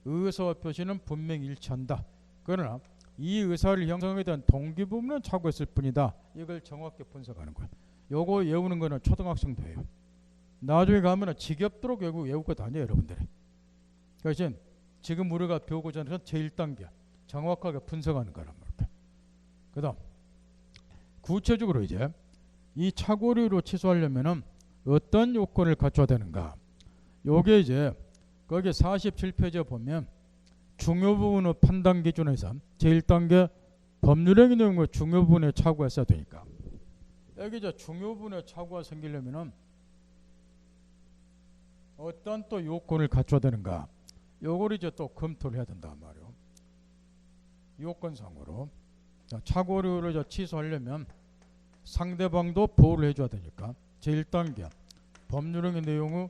의사와 표시는 분명히 일치한다. 그러나 이 의사를 형성하게 된 동기 부분은 착오했을 뿐이다. 이걸 정확히 분석하는 거야. 요거 외우는 거는 초등학생도 해요. 나중에 가면은 지겹도록 외우고 거 다녀요, 여러분들이. 그래서 지금 우리가 배우고자 하는 건 제1단계야. 정확하게 분석하는 거란 말이야. 그 다음 구체적으로 이제 이 착오로 취소하려면은 어떤 요건을 갖춰야 되는가. 요게 이제 거기 47페이지에 보면 중요 부분의 판단 기준에서 제1단계 법률행위 내용의 중요 부분에 착오가 있어야 되니까 여기 이제 중요 부분에 착오가 생기려면은 어떤 또 요건을 갖춰야 되는가. 요걸 이제 또 검토를 해야 된단 말이에요. 요건상으로 착오를 취소하려면 상대방도 보호를 해줘야 되니까 제1단계 법률행위 내용의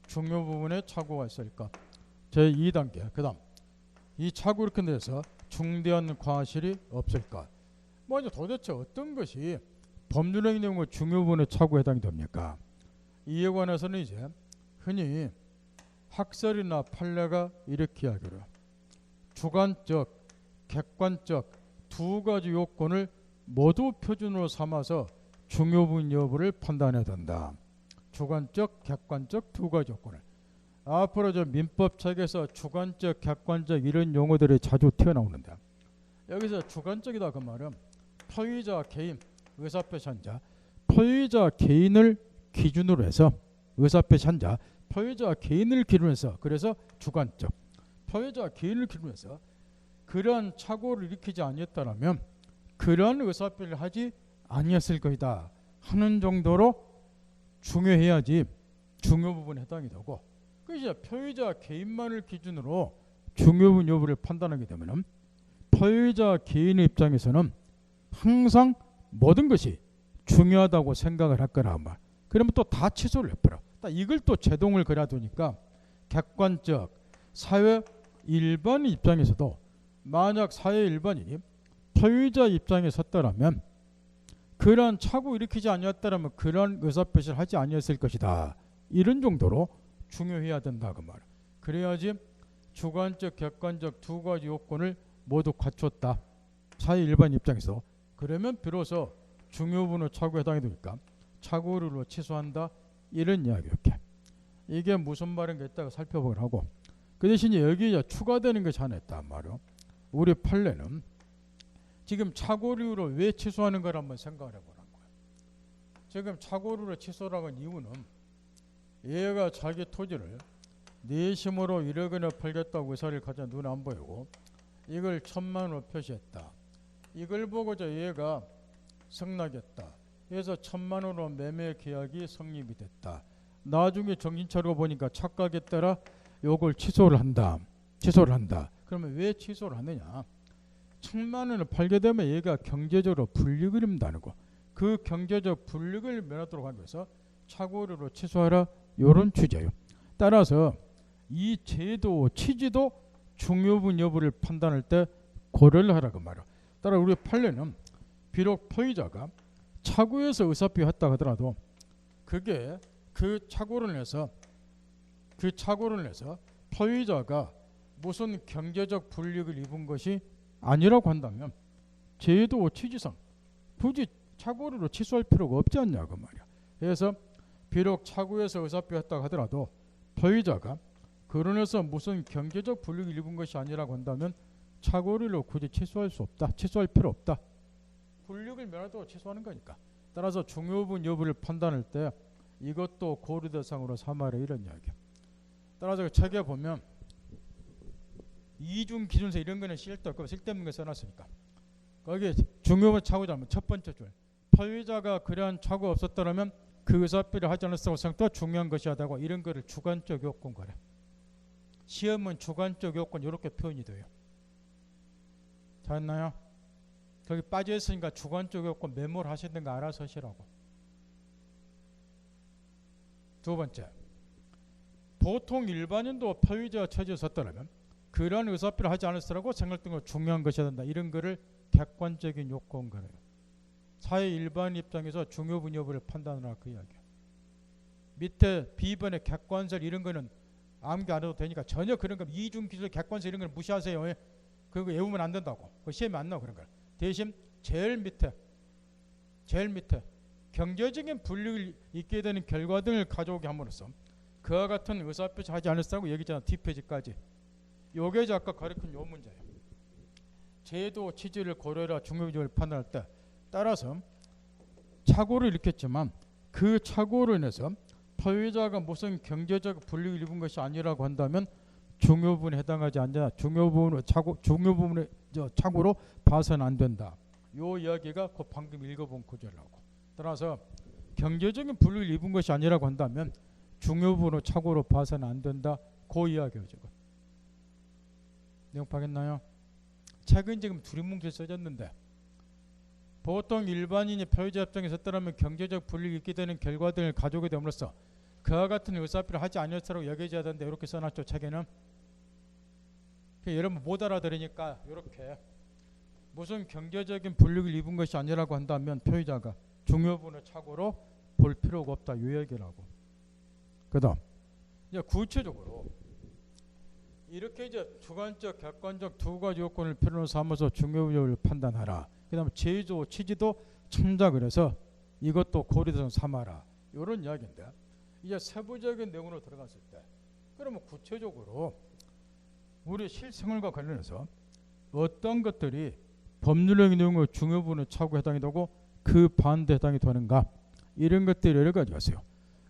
중요 부분에 착오가 있을까. 제2단계 그 다음 이 착오 이렇게 돼서 중대한 과실이 없을까. 뭐 이제 도대체 어떤 것이 법률행위 내용의 중요 부분에 착오에 해당이 됩니까. 이에 관해서는 이제 흔히 학설이나 판례가 이렇게 이야기를 주관적, 객관적 두 가지 요건을 모두 표준으로 삼아서 중요 부분 여부를 판단해야 된다. 주관적, 객관적 두 가지 요건을. 앞으로 저 민법책에서 주관적, 객관적 이런 용어들이 자주 튀어나오는데 여기서 주관적이다 그 말은 표의자 개인, 의사표시한 표의자 개인을 기준으로 해서 의사표시한 표의자 개인을 기준으로 해서 그래서 주관적 표의자 개인을 기준으로 해서 그러한 착오를 일으키지 아니했다면 그러한 의사표시를 하지 아니했을 것이다 하는 정도로 중요해야지 중요 부분에 해당이 되고 그래서 표의자 개인만을 기준으로 중요 부분 여부를 판단하게 되면 표의자 개인의 입장에서는 항상 모든 것이 중요하다고 생각을 할 거란 말. 그러면 또 다 취소를 해버려. 이걸 또 제동을 그려 두니까 객관적 사회 일반 입장에서도 만약 사회 일반인이 표의자 입장에 섰다라면 그러한 착오 일으키지 아니었다라면 그러한 의사표시를 하지 아니었을 것이다. 이런 정도로 중요해야 된다 그 말. 그래야지 주관적, 객관적 두 가지 요건을 모두 갖췄다. 사회 일반 입장에서 그러면 비로소 중요 부분의 착오에 해당이 되니까 착오로 취소한다. 이런 이야기 이렇게. 이게 무슨 말인가 있다가 살펴보긴 하고 그 대신에 여기에 추가되는 것이 하나 있단 말이요. 우리 판례는 지금 착오류로 왜 취소하는 걸 한번 생각을 해보는 거예요. 지금 착오류로 취소라고 하는 이유는 얘가 자기 토지를 내심으로 1억원에 팔겠다고 의사를 가져 눈에 안 보이고 이걸 1,000만원으로 표시했다. 이걸 보고자 얘가 성납했다. 그래서 1,000만원으로 매매 계약이 성립이 됐다. 나중에 정신 차리고 보니까 착각에 따라 요걸 취소를 한다. 그러면 왜 취소를 하느냐. 1,000만원을 팔게 되면 얘가 경제적으로 불이익을 입는다는 거. 그 경제적 불이익을 면하도록 하기 위해서 착오로 취소하라. 요런 취지예요. 따라서 이 제도 취지도 중요분 여부를 판단할 때 고려를 하라고 말이야. 따라 우리 판례는 비록 포위자가 착오에서 의사표했다 하더라도 그게 그 착오를 내서 포위자가 무슨 경제적 불이익을 입은 것이 아니라고 한다면 제도 취지상 굳이 착오로 취소할 필요가 없지 않냐고 말이야. 그래서 비록 착오에서 의사표했다 하더라도 포위자가 그런해서 무슨 경제적 불이익을 입은 것이 아니라고 한다면 착오로 굳이 취소할 수 없다. 취소할 필요 없다. 불이익을 면하도록 취소하는 거니까. 따라서 중요분 여부를 판단할 때 이것도 고려 대상으로 삼아라 이런 이야기야. 따라서 그 책에 보면 이중 기준서 이런 거는 쓸데없는 거 써놨으니까 거기에 중요분 착오자면 첫 번째 줄 포위자가 그러한 착오 없었더라면 그 의사표를 하지 않았다고 생각도 중요한 것이하다고 이런 거를 주관적 요건 거래. 시험은 주관적 요건 이렇게 표현이 돼요. 잘했나요? 거기 빠져있으니까 주관적 요건 메모를 하시든가 알아서 하시라고. 두 번째, 보통 일반인도 포위자가 처지에 섰더라면 그러한 의사표를 하지 않았으라고 생각된 거 중요한 것이야 된다. 이런 거를 객관적인 요건 거래요. 사회 일반 입장에서 중요분 여부를 판단하라 그 이야기야. 밑에 B번의 객관설 이런 거는 암기 안 해도 되니까 전혀 그런 거 이중 기술 객관설 이런 걸 무시하세요. 그거 외우면 안 된다고. 그 시험에 안 나와 그런 걸. 대신 제일 밑에 경제적인 불이익을 있게 되는 결과 등을 가져오게 함으로써 그와 같은 의사표시 하지 않았다고 얘기잖아. 뒷페이지까지. 요게 이제 아까 가르친 요 문제예요. 제도 취지를 고려해라 중요분을 판단할 때 따라서 착오를 일으켰지만 그 착오로 인해서 포위자가 무슨 경제적 불이익을 입은 것이 아니라고 한다면 중요분에 해당하지 않냐. 중요분의 착오로 봐서는 안 된다. 요 이야기가 그 방금 읽어본 구절이라고. 따라서 경제적인 불이익을 입은 것이 아니라고 한다면 중요분의 착오로 봐서는 안 된다. 그 이야기예요 지금. 내용 파겠나요? 책은 지금 두리뭉실 써졌는데 보통 일반인이 포위자 입장에 섰더라면 경제적 불이익이 있게 되는 결과 등을 가져오게 됨으로써 그와 같은 의사표를 하지 않았다고 여겨져야 된다. 이렇게 써놨죠 책에는. 여러분 못 알아들으니까 이렇게 무슨 경제적인 불이익을 입은 것이 아니라고 한다면 포위자가 중요분의 착오로 볼 필요가 없다. 이 얘기라고. 그다음 이제 구체적으로 이렇게 이제 주관적, 객관적 두 가지 요건을 필요로 삼아서 중요분을 판단하라. 그다음에 제조, 취지도 참작을 해서 이것도 고려대상 삼아라. 이런 이야기인데 이제 세부적인 내용으로 들어갔을 때 그러면 구체적으로 우리 실생활과 관련해서 어떤 것들이 법률적인 내용의 중요분의 착오에 해당이 되고 그 반대 해당이 되는가 이런 것들이 여러 가지가 있어요.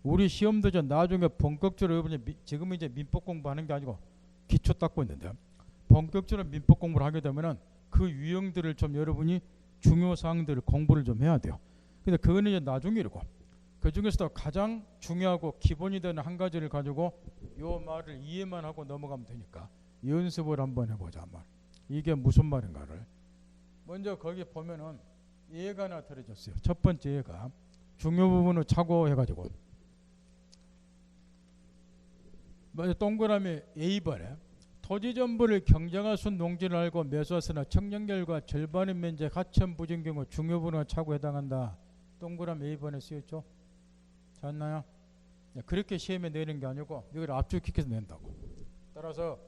우리 시험도 이제 나중에 본격적으로 지금은 이제 민법 공부하는 게 아니고 기초 닦고 있는데 본격적으로 민법 공부를 하게 되면은 그 유형들을 좀 여러분이 중요 사항들을 공부를 좀 해야 돼요. 근데 그거는 이제 나중에 이러고 그 중에서도 가장 중요하고 기본이 되는 한 가지를 가지고 요 말을 이해만 하고 넘어가면 되니까 연습을 한번 해보자 말. 이게 무슨 말인가를 먼저 거기 보면은 예가 하나 들어졌어요. 첫 번째 예가 중요 부분을 착오해가지고 동그라미 A번에 토지 전부를 경정할 수 농지를 알고 매수하으나 청정결과 절반의 면적 하천 부진 경우 중요 부분을 착오에 해당한다. 동그라미 A번에 쓰였죠. 잤나요? 그렇게 시험에 내는 게 아니고 이걸 압축시켜서 낸다고. 따라서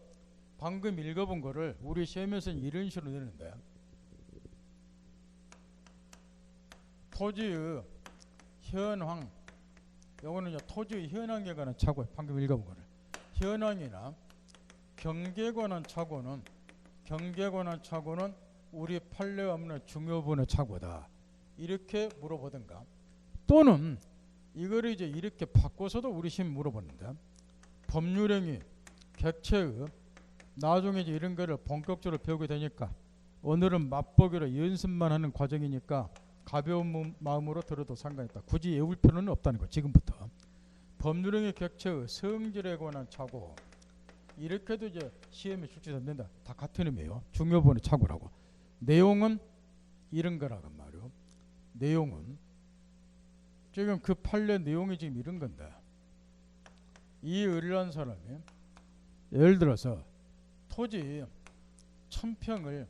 방금 읽어본 거를 우리 시험에서는 이런 식으로 내는데 토지의 현황 요거는 이제 토지의 현황에 관한 착오 방금 읽어본 거를 현황이나 경계에 관한 착오는 우리 판례 없는 중요분의 착오다. 이렇게 물어보든가 또는 이거를 이제 이렇게 바꿔서도 우리 시험 물어보는데 법률행위 객체의 나중에 이제 이런 거를 본격적으로 배우게 되니까 오늘은 맛보기로 연습만 하는 과정이니까 가벼운 마음으로 들어도 상관없다. 굳이 외울 필요는 없다는 거. 지금부터 법률행위 객체의 성질에 관한 착오 이렇게도 이제 시험에 출제된다. 다 같은 의미예요. 중요분의 착오라고. 내용은 이런 거라고 말이요. 내용은 지금 그 판례 내용이 지금 이런 건데 이 의리한 사람이 예를 들어서 토지 1000평을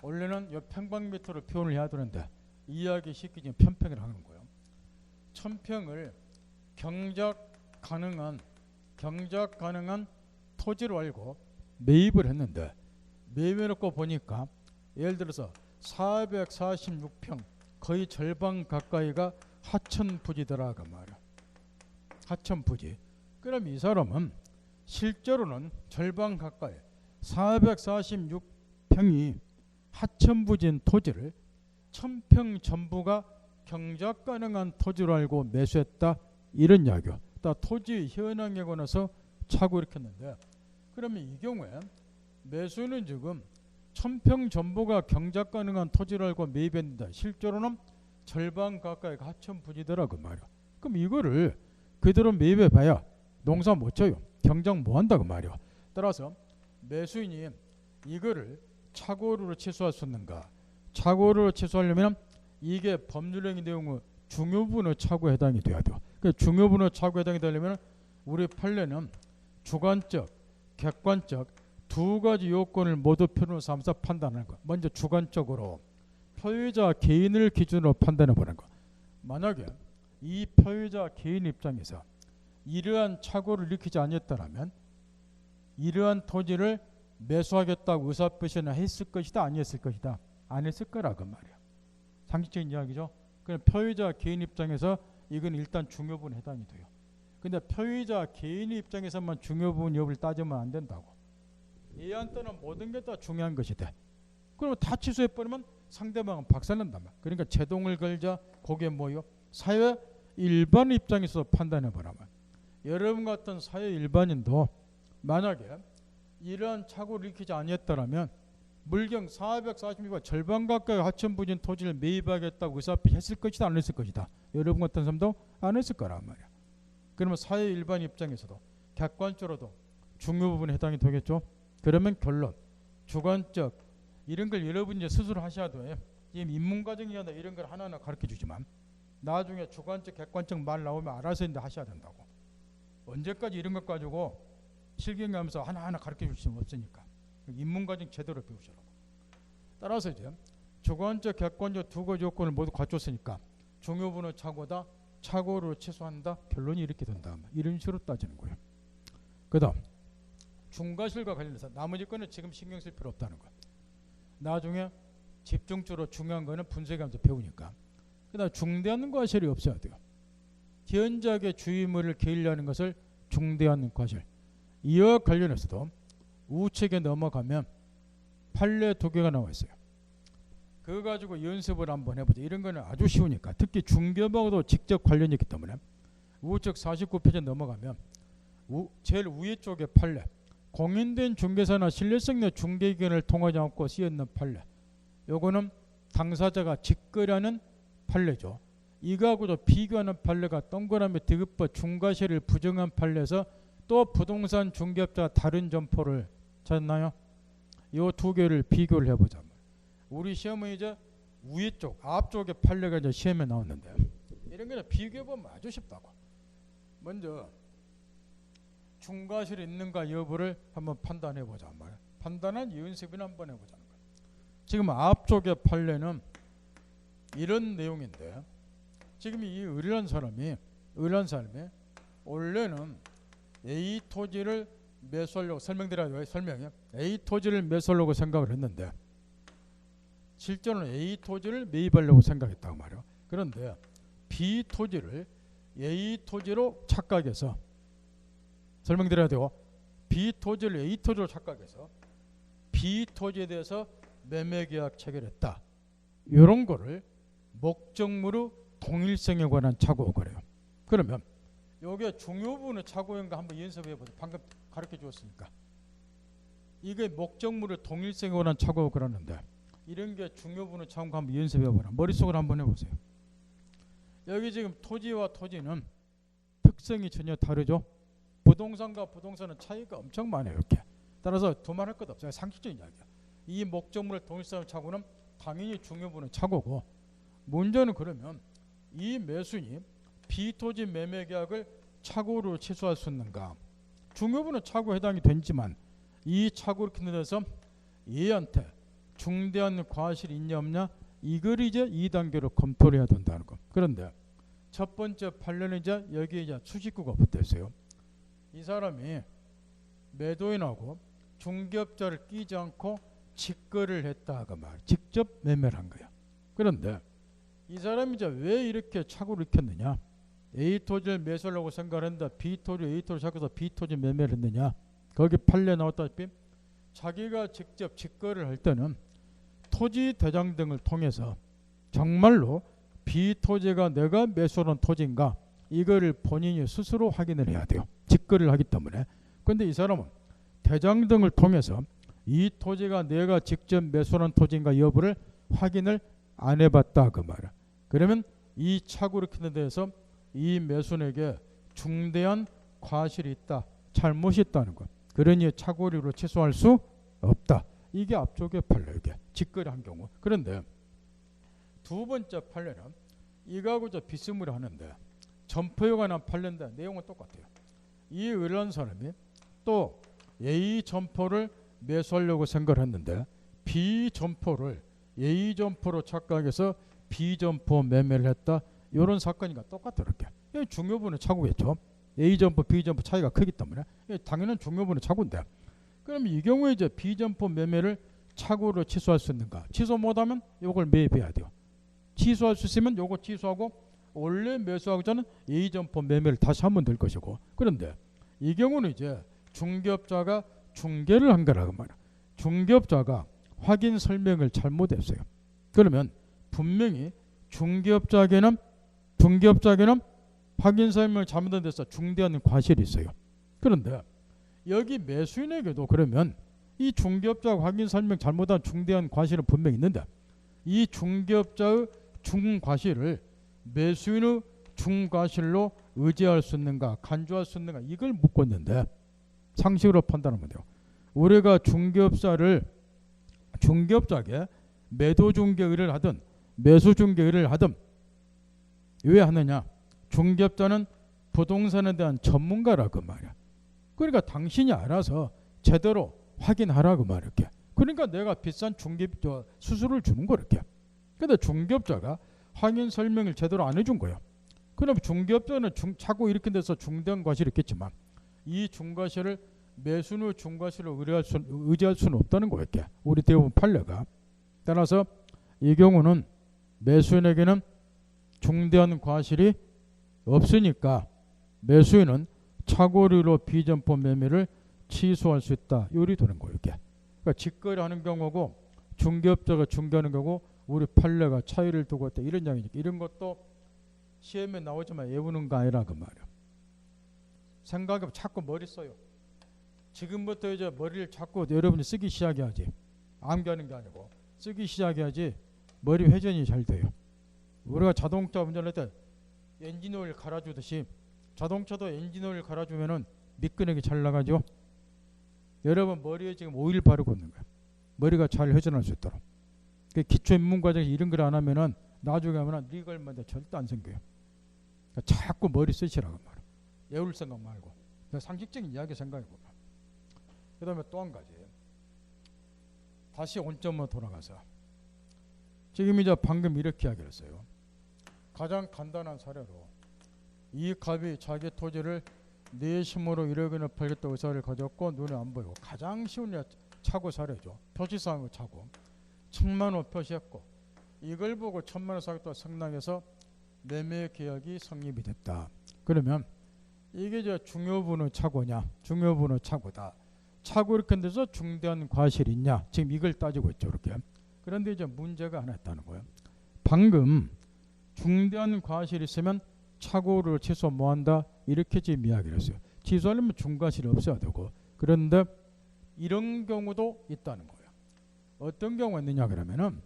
원래는 요 평방미터로 표현을 해야 되는데 이해하기 쉽게 지금 편평을 하는 거예요. 1000평을 경작 가능한 토지로 알고 매입을 했는데 매입해놓고 보니까 예를 들어서 446평 거의 절반 가까이가 하천부지더라고 말이야. 하천부지. 그럼 이 사람은 실제로는 절반 가까이 446평이 하천부지인 토지를 1000평 전부가 경작 가능한 토지로 알고 매수했다 이런 이야기요. 또 토지 현황에 관해서 차고 이렇게 했는데 그러면 이 경우에 매수는 지금 1000평 전부가 경작 가능한 토지를 알고 매입했는데 실제로는 절반 가까이가 하천부지더라고 말이야. 그럼 이거를 그대로 매입해봐야 농사 못 져요. 경작 못 한다고 말이야. 따라서 매수인이 이거를 착오로 취소할 수 있는가? 착오로 취소하려면 이게 법률행위 내용의 중요분의 착오에 해당이 돼야 돼요. 그 중요분의 착오에 해당이 되려면 우리 판례는 주관적, 객관적 두 가지 요건을 모두 필요로 삼아서 판단하는 거. 먼저 주관적으로 표의자 개인을 기준으로 판단해 보는 거. 만약에 이 표의자 개인 입장에서 이러한 착오를 일으키지 않았다면 이러한 토지를 매수하겠다고 의사표시는 했을 것이다, 안 했을 것이다, 안 했을 거라고 말이야. 상식적인 이야기죠. 그럼 표의자 개인 입장에서 이건 일단 중요분에 해당이 돼요. 근데 표의자 개인 입장에서만 중요분 여부를 따지면 안 된다고. 얘한테는 모든 게 다 중요한 것이 돼. 그러면 다 취소해버리면 상대방은 박살난단 말이야. 그러니까 제동을 걸자 그게 뭐요? 사회 일반 입장에서 판단해보라면 여러분 같은 사회 일반인도 만약에 이러한 착오를 일으키지 아니했다면 물경 446과 절반 가까이 하천부지인 토지를 매입하겠다고 의사표시했을 것이다, 안 했을 것이다. 여러분 같은 사람도 안 했을 거란 말이야. 그러면 사회 일반 입장에서도 객관적으로도 중요 부분에 해당이 되겠죠. 그러면 결론 주관적 이런 걸 여러분이 스스로 하셔야 돼요. 지금 입문과정이나 이런 걸 하나하나 가르쳐주지만 나중에 주관적 객관적 말 나오면 알아서 이제 하셔야 된다고. 언제까지 이런 것 가지고 실경하면서 하나하나 가르쳐줄 수는 없으니까 입문과정 제대로 배우시라고. 따라서 이제 주관적 객관적 두 가지 요건을 모두 갖췄으니까 중요분의 착오다, 착오를 취소한다, 결론이 이렇게 된다. 이런 식으로 따지는 거예요. 그 다음 중과실과 관련해서 나머지 거는 지금 신경 쓸 필요 없다는 거예요. 나중에 집중적으로 중요한 거는 분석하면서 배우니까. 그 다음 중대한 과실이 없어야 돼요. 현저하게 주의물을 게을리하는 것을 중대한 과실. 이와 관련해서도 우측에 넘어가면 판례 2개가 나와 있어요. 그거 가지고 연습을 한번 해보자. 이런 거는 아주 쉬우니까. 특히 중개업하고도 직접 관련이 있기 때문에 우측 49페이지 넘어가면 제일 위에 쪽에 판례. 공인된 중개사나 신뢰성 있는 중개기관을 통하지 않고 쓰여있는 판례. 요거는 당사자가 직거래하는 판례죠. 이거하고도 비교하는 판례가 동그라미 디귿바 중과실을 부정한 판례에서 또 부동산 중개업자가 다른 점포를 찾나요? 요 두 개를 비교를 해보자. 우리 시험은 이제 위에 쪽, 앞쪽에 판례가 이제 시험에 나왔는데 이런 거는 비교해보면 아주 쉽다고. 먼저 중과실이 있는가 여부를 한번 판단해보자 말이야. 판단한 연습이나 한번 해보자는 거야. 지금 앞쪽의 판례는 이런 내용인데 지금 이 의뢰한 사람이 원래는 A 토지를 매수하려고 설명드려야 설명해. A 토지를 매수하려고 생각을 했는데 실제로는 A 토지를 매입하려고 생각했다고 말이야. 그런데 B 토지를 A 토지로 착각해서 설명드려야 되고 B 토지를 A 토지로 착각해서 B 토지에 대해서 매매계약 체결했다. 이런 거를 목적물의 동일성에 관한 착오가 그래요. 그러면 이게 중요분의 착오인가 한번 연습해보자. 방금 가르쳐 주었으니까. 이게 목적물의 동일성에 관한 착오가 그러는데 이런 게 중요분의 착오가 한번 연습해보라. 머릿속으로 한번 해보세요. 여기 지금 토지와 토지는 특성이 전혀 다르죠. 부동산과 부동산은 차이가 엄청 많아요. 이렇게. 따라서 두말할 것 없어요. 상식적인 이야기야. 이 목적물의 동일성의 착오는 당연히 중요분의 착오고 문제는 그러면 이 매수인이 B토지 매매계약을 착오를 취소할 수 있는가? 중요부는 착오에 해당이 되지만 이 착오를 켜는 데서 얘한테 중대한 과실이 있냐 없냐 이걸 이제 2단계로 검토를 해야 된다는 거. 그런데 첫 번째 판례는 이제 여기에 이제 수식구가 붙어 있어요. 이 사람이 매도인하고 중개업자를 끼지 않고 직거래를 했다가 말 직접 매매를 한 거야. 그런데 이 사람이 이제 왜 이렇게 착오를 일으켰느냐? A 토지를 매수하려고 생각했는데 B 토지 A 토지를 잡고서 B 토지 매매를 했느냐? 거기 판례 나왔다시피 자기가 직접 직거래를 할 때는 토지 대장 등을 통해서 정말로 B 토지가 내가 매수한 토지인가 이거를 본인이 스스로 확인을 해야 돼요. 직거래를 하기 때문에. 그런데 이 사람은 대장 등을 통해서 이 토지가 내가 직접 매수한 토지인가 여부를 확인을 안 해봤다 그 말이야. 그러면 이 착오를 켜는 데에서 이 매수인에게 중대한 과실이 있다, 잘못이 있다는 것. 그러니 착오류로 취소할 수 없다. 이게 앞쪽의 판례, 이게 직거래한 경우. 그런데 두 번째 판례는 이거하고 비스무리 하는데 점포에 관한 판례인데 내용은 똑같아요. 이 의뢰한 사람이 또 A 점포를 매수하려고 생각을 했는데 B 점포를 A 점포로 착각해서 B 점포 매매를 했다. 이런 사건이니까 똑같아 이렇게. 중요분은 착오겠죠. A 점포, B 점포 차이가 크기 때문에 당연한 중요분은 착오인데. 그럼 이 경우에 이제 B 점포 매매를 착오로 취소할 수 있는가? 취소 못하면 이걸 매입해야 돼요. 취소할 수 있으면 요거 취소하고 원래 매수하기 전에 A 점포 매매를 다시 하면 될 것이고. 그런데 이 경우는 이제 중개업자가 중개를 한 거라고 말이야. 중개업자가 확인 설명을 잘못했어요. 그러면 분명히 중개업자에게는 확인 설명을 잘못한 데서 중대한 과실이 있어요. 그런데 여기 매수인에게도 그러면 이 중개업자가 확인 설명 잘못한 중대한 과실은 분명히 있는데 이 중개업자의 중과실을 매수인의 중과실로 의지할 수 있는가 간주할 수 있는가 이걸 묻고 있는데 상식으로 판단하면 돼요. 우리가 중개업자에게 매도 중개 의뢰를 하든 매수 중개 의뢰를 하든 왜 하느냐? 중개업자는 부동산에 대한 전문가라고 말이야. 그러니까 당신이 알아서 제대로 확인하라고 말이야. 그러니까 내가 비싼 중개 수수료를 주는 거 이렇게. 근데 중개업자가 확인 설명을 제대로 안 해준 거야. 그럼 중개업자는 착오 일으킨 데서 중대한 과실이 있겠지만 이 중과실을 매수인의 중과실을 의지할 수는 없다는 거야. 우리 대부분 판례가. 따라서 이 경우는 매수인에게는 중대한 과실이 없으니까 매수인은 착오류로 비점포 매매를 취소할 수 있다. 요리 되는 거예요. 이렇게. 그러니까 직거래하는 경우고 중개업자가 중개하는 경우 우리 판례가 차이를 두고 있다. 이런 이야기니까 이런 것도 시험에 나오지만 외우는 거 아니라 그 말이야. 생각하면 자꾸 머리 써요. 지금부터 이제 머리를 자꾸 여러분이 쓰기 시작해야지. 암기하는 게 아니고 쓰기 시작해야지 머리 회전이 잘 돼요. 우리가 자동차 운전할 때 엔진오일 갈아주듯이 자동차도 엔진오일 갈아주면은 미끄러기 잘 나가죠. 여러분 머리에 지금 오일 바르고 있는 거예요. 머리가 잘 회전할 수 있도록. 기초 입문 과정에서 이런 걸 안 하면은 나중에 하면은 리걸만 절대 안 생겨요. 그러니까 자꾸 머리 쓰시라고 말이에요. 외울 생각 말고. 상식적인 이야기 생각해보면. 그 다음에 또 한 가지. 다시 원점으로 돌아가서 지금 이제 방금 이렇게 이야기를 했어요. 가장 간단한 사례로 이 갑이 자기 토지를 내심으로 1억 원에 팔겠다고 의사를 가졌고 눈에 안 보이고 가장 쉬운 착오 사례죠. 표시사항을 차고 1,000만 원 표시했고 이걸 보고 1,000만 원 사겠다고 상당해서 매매 계약이 성립이 됐다. 그러면 이게 이제 중요분의 착오냐? 중요분의 착오다. 착오 이렇게 돼서 중대한 과실이 있냐? 지금 이걸 따지고 있죠. 이렇게. 그런데 이제 문제가 하나 있다는 거예요. 방금 중대한 과실이 있으면 착오를 취소 뭐한다? 이렇게 지금 이야기를 했어요. 취소하려면 중과실이 없어야 되고 그런데 이런 경우도 있다는 거예요. 어떤 경우가 있느냐 그러면은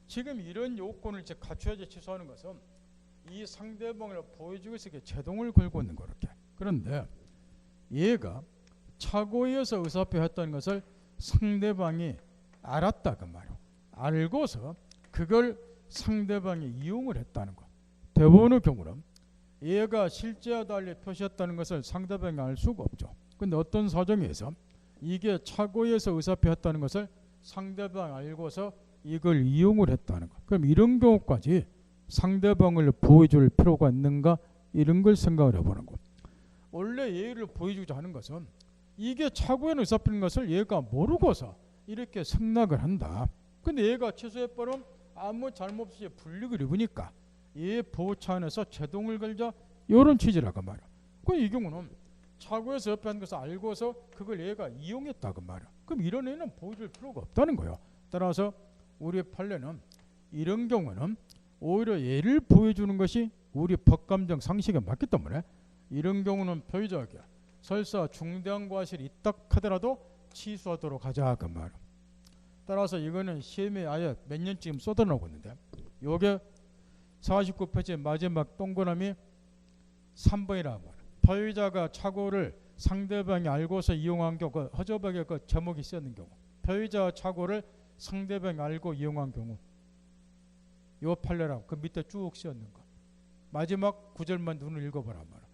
지금 이런 요건을 이제 갖춰야지 취소하는 것은 이 상대방을 보여주기 위해서 제동을 걸고 있는 거 이렇게. 그런데 얘가 착오에 의해서 의사표했다는 것을 상대방이 알았다 그 말이에요. 알고서 그걸 상대방이 이용을 했다는 거. 대부분의 경우는 얘가 실제와 달리 표시했다는 것을 상대방이 알 수가 없죠. 근데 어떤 사정에서 이게 착오에서 의사표했다는 것을 상대방이 알고서 이걸 이용을 했다는 것. 그럼 이런 경우까지 상대방을 보여줄 필요가 있는가? 이런 걸 생각을 해보는 거. 원래 얘를 보여주자 하는 것은 이게 착오에는 의사표인 것을 얘가 모르고서 이렇게 생각을 한다. 근데 얘가 취소해버리면 아무 잘못 없이 불이익을 입으니까 얘 보호차 안에서 제동을 걸자 이런 취지라고 말이야. 그럼 이 경우는 착오에서 협회한 것을 알고서 그걸 얘가 이용했다고 말이야. 그럼 이런 애는 보여줄 필요가 없다는 거예요. 따라서 우리 판례는 이런 경우는 오히려 얘를 보여주는 것이 우리 법감정 상식에 맞기 때문에 이런 경우는 표의자에게 설사 중대한 과실이 있다 하더라도 취소하도록 하자 그 말이야. 따라서 이거는 시험에 아예 몇 년쯤 쏟아나오고 있는데 요게 49페이지 마지막 동그라미 3번이라고 말이야. 표의자가 착오를 상대방이 알고서 이용한 경우, 그 허접하게 그 제목이 쓰였는 경우, 표의자 착오를 상대방이 알고 이용한 경우, 요 판례라고 그 밑에 쭉 쓰였는 거. 마지막 구절만 눈을 읽어보란 말이야.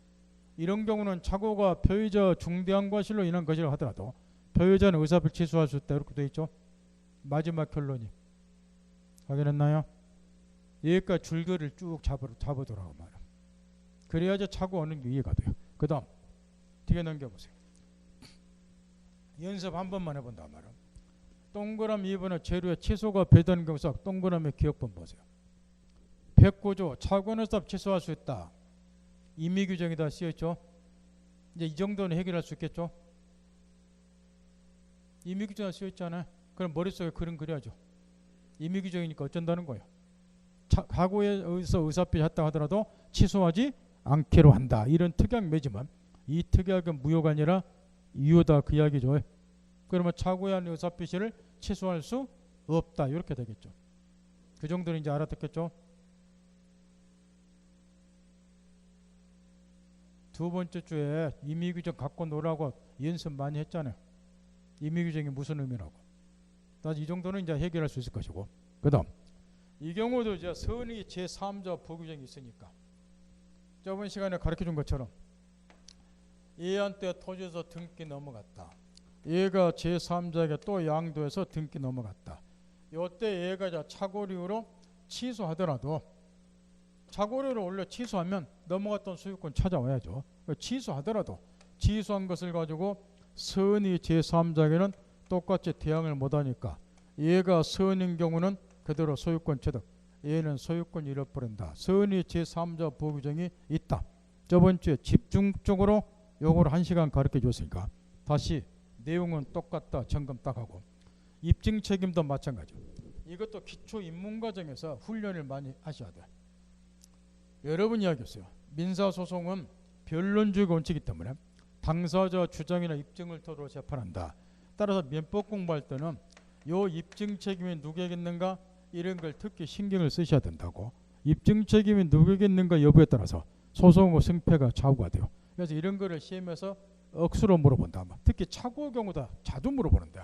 이런 경우는 착오가 표의자 중대한 과실로 인한 것이라 하더라도 표의자는 의사표를 취소할 수 있다 이렇게 돼 있죠. 마지막 결론이 확인했나요? 여기까지 줄거리를 쭉 잡아두라고 말이야. 그래야지 착오 어느 게 이해가 돼요. 그 다음 뒤에 넘겨보세요. 연습 한 번만 해본단 말이야. 동그라미 2번에 재료에 취소가 배제되는 경우서 동그라미 기억본 보세요. 109조 착오는 취소할 수 있다. 임의규정이다 쓰여있죠. 이제 이 정도는 해결할 수 있겠죠. 임의규정이 쓰여있잖아요. 그럼 머릿속에 그림 그려야죠. 임의규정이니까 어쩐다는 거예요. 과거에서 의사표시했다 하더라도 취소하지 않기로 한다. 이런 특약 매지만 이 특약은 무효가 아니라 유효다 그 이야기죠. 그러면 착오에 한 의사표시를 취소할 수 없다. 이렇게 되겠죠. 그 정도는 이제 알아듣겠죠. 두 번째 주에 임의규정 갖고 노라고 연습 많이 했잖아요. 임의규정이 무슨 의미라고. 따라서 이 정도는 이제 해결할 수 있을 것이고. 그 다음 이 경우도 이제 선의 제3자 보규정이 있으니까 저번 시간에 가르쳐준 것처럼 얘한테 토지에서 등기 넘어갔다. 얘가 제3자에게 또 양도해서 등기 넘어갔다. 이때 얘가 이제 착오료로 취소하더라도 착오료를 원래 취소하면 넘어갔던 소유권 찾아와야죠. 취소하더라도 취소한 것을 가지고 선의 제3자에게는 똑같이 대항을 못하니까 얘가 선인 경우는 그대로 소유권 취득, 얘는 소유권 잃어버린다. 선의 제3자 보규정이 있다. 저번 주에 집중적으로 요걸 1시간 가르쳐 줬으니까 다시 내용은 똑같다. 점검 딱 하고 입증 책임도 마찬가지고 이것도 기초 입문과정에서 훈련을 많이 하셔야 돼. 여러 번 이야기했어요. 민사소송은 변론주의 원칙이기 때문에 당사자 주장이나 입증을 토대로 재판한다. 따라서 민법 공부할 때는 요 입증 책임이 누구에게 있는가 이런 걸 특히 신경을 쓰셔야 된다고. 입증 책임이 누구에게 있는가 여부에 따라서 소송의 승패가 좌우가 돼요. 그래서 이런 거를 시험에서 억수로 물어본다. 특히 착오 경우다 자주 물어보는데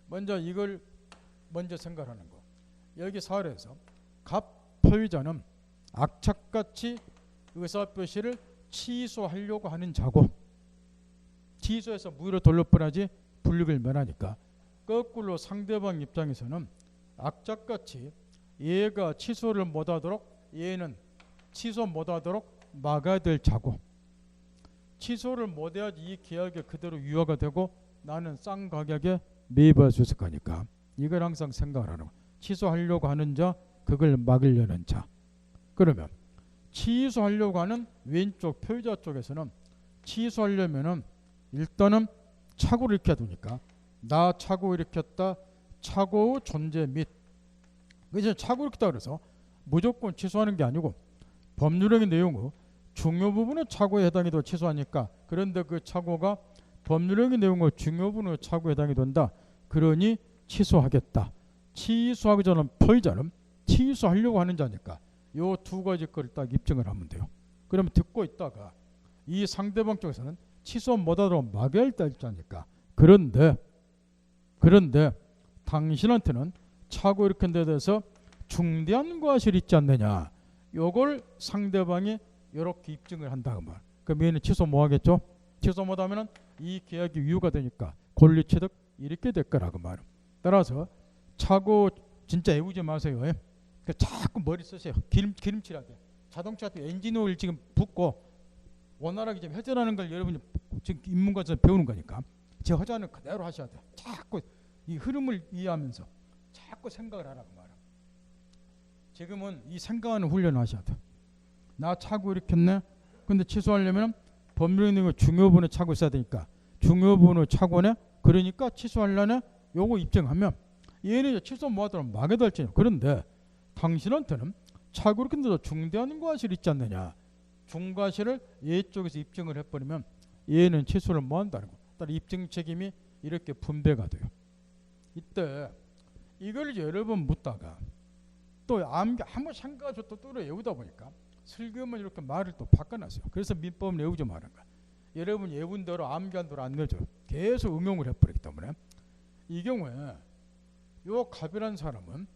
먼저 이걸 먼저 생각하는 거. 여기 사례에서 갑 표의자는 악착같이 의사표시를 취소하려고 하는 자고 취소해서 무효로 돌려보내지 불이익을 면하니까 거꾸로 상대방 입장에서는 악착같이 얘가 취소를 못하도록 얘는 취소 못하도록 막아야 될 자고 취소를 못해야지 이 계약이 그대로 유효가 되고 나는 싼 가격에 매입할 수 있을 거니까 이걸 항상 생각을 하는 거야. 취소하려고 하는 자 그걸 막으려는 자. 그러면 취소하려고 하는 왼쪽 표의자 쪽에서는 취소하려면은 일단은 착오를 일으켜야 되니까 나 착오 일으켰다. 착오의 존재 및 그래서 착오 일으켰다 그래서 무조건 취소하는 게 아니고 법률적인 내용의 중요 부분은 착오에 해당이 돼 취소하니까 그런데 그 착오가 법률적인 내용의 중요 부분의 착오에 해당이 된다. 그러니 취소하겠다. 취소하기 전에 표의자는 취소하려고 하는 자니까 요 두 가지 거를 딱 입증을 하면 돼요. 그러면 듣고 있다가 이 상대방 쪽에서는 취소 못하도록 막아야 할 입장이니까 그런데 당신한테는 착오 일으킨 데 대해서 중대한 과실이 있지 않느냐 요걸 상대방이 이렇게 입증을 한다 그 말. 그럼 얘는 취소 뭐 하겠죠? 취소 못 하면은 이 계약이 유효가 되니까 권리 취득 이렇게 될 거라고 말. 따라서 차고 진짜 애우지 마세요. 그러니까 자꾸 머리 쓰세요. 기름칠하게. 자동차도 엔진 오일 지금 붓고 원활하게 좀 회전하는 걸 여러분이 지금 입문과에서 배우는 거니까 제 허자는 그대로 하셔야 돼. 자꾸 이 흐름을 이해하면서 자꾸 생각을 하라고 말이야. 지금은 이 생각하는 훈련을 하셔야 돼. 나 차고 이렇게 했네. 근데 취소하려면 법률적인 중요분을 차고 있어야 되니까 중요분을 차고네. 그러니까 취소하려면 요거 입증하면 얘는 취소 못하도록 막아달지요. 그런데 당신한테는 차고 이렇게 해서 중대한 과실이 있지 않느냐. 중과실을 얘 쪽에서 입증을 해버리면 얘는 취소를 못한다는 거. 따라 입증 책임이 이렇게 분배가 돼요. 이때 이걸 여러 번 묻다가 또 한번 생각해서 또 외우다 보니까 슬금은 이렇게 말을 또 바꿔놨어요. 그래서 민법은 외우지 말은 거야. 여러분 외운 대로 암기한 대로 안 내줘. 계속 응용을 해버리기 때문에 이 경우에 요 갑이라는 사람은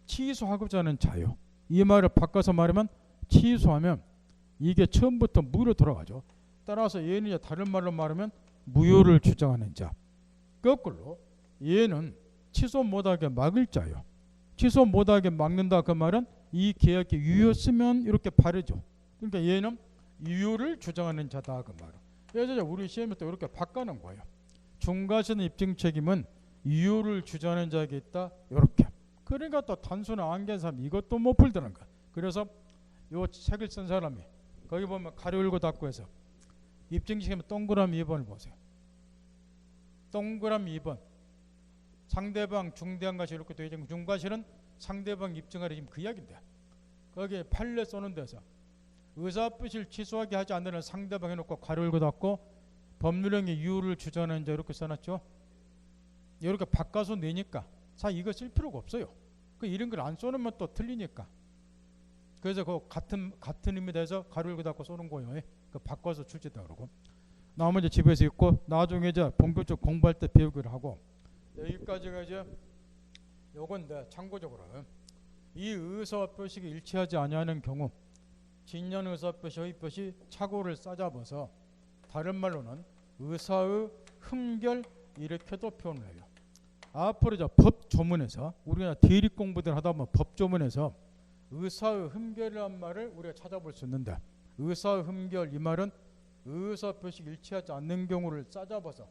취소하고자 하는 자유. 이 말을 바꿔서 말하면 취소하면 이게 처음부터 무효로 돌아가죠. 따라서 얘는 이제 다른 말로 말하면 무효를 주장하는 자. 거꾸로 얘는 취소 못하게 막을 자요. 취소 못하게 막는다 그 말은 이 계약이 유효했으면 이렇게 바르죠. 그러니까 얘는 유효를 주장하는 자다 그 말은. 그래서 우리 시험에 또 이렇게 바꿔놓은 거예요. 중과실 입증 책임은 유효를 주장하는 자에게 있다. 이렇게. 그러니까 또 단순한 안개한 사람 이것도 못 풀더는 거야. 그래서 요 책을 쓴 사람이 거기 보면 가로 열고 닫고 해서 입증 책임은 동그라미 2번을 보세요. 동그라미 2번. 상대방 중대한 과실 이렇게 되어 있는 중과실은 상대방 입증하려 지금 그 이야기인데 거기에 판례 쏘는 데서 의사표시를 취소하게 하지 않는 상대방 해놓고 가로 열고 닫고 법률형의 유효를 주장하는 자 이렇게 써놨죠. 이렇게 바꿔서 내니까 사실 이거 쓸 필요가 없어요. 그 이런 걸 안 쏘면 또 틀리니까. 그래서 그 같은 의미 돼서 가로 열고 닫고 쏘는 거예요. 그 바꿔서 출제다 그러고. 나머지 집에서 있고 나중에 이제 본격적 공부할 때 배우기를 하고 여기까지가 이제 요건데 참고적으로 이 의사표시가 일치하지 아니하는 경우 진연 의사표시 허위표시 착오를 싸잡아서 다른 말로는 의사의 흠결 이렇게도 표현을 해요. 앞으로 이제 법 조문에서 우리가 대립 공부들 하다 보면 법 조문에서 의사의 흠결이라는 말을 우리가 찾아볼 수 있는데 의사의 흠결 이 말은 의사표시가 일치하지 않는 경우를 싸잡아서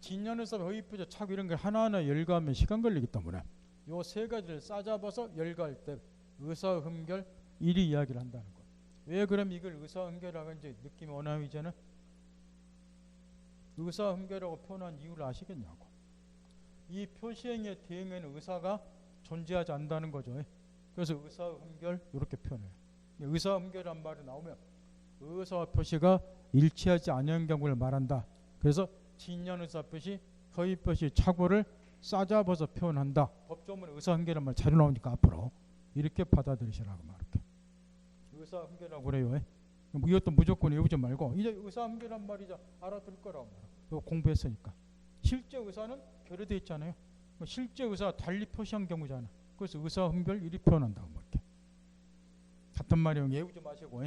진연의사 허위표시 착오 이런 걸 하나하나 열거하면 시간 걸리기 때문에 요 세 가지를 싸잡아서 열거할 때 의사 흠결 이리 이야기를 한다는 거. 왜 그럼 이걸 의사 흠결이라고 하는지 느낌이 오나요? 이제는 의사 흠결이라고 표현한 이유를 아시겠냐고. 이 표시행위의 대행에는 의사가 존재하지 않는다는 거죠. 그래서 의사 흠결 이렇게 표현해요. 의사 흠결이란 말이 나오면 의사 표시가 일치하지 않는 경우를 말한다. 그래서 진연 의사 표시, 허위 표시 착오를 싸잡아서 표현한다. 법조문 의사 흠결이란 말 자료 나오니까 앞으로 이렇게 받아들이시라고 말할게. 의사 흠결이라고 그래요. 이것도 무조건 외우지 말고 이제 의사 흠결이란 말이 이제 알아들 거라고 말해. 이거 공부했으니까. 실제 의사는 결여되어 있잖아요. 실제 의사 달리 표시한 경우잖아. 그래서 의사 흠결 이리 표현한다고 말게. 같은 말이요. 외우지 마시고.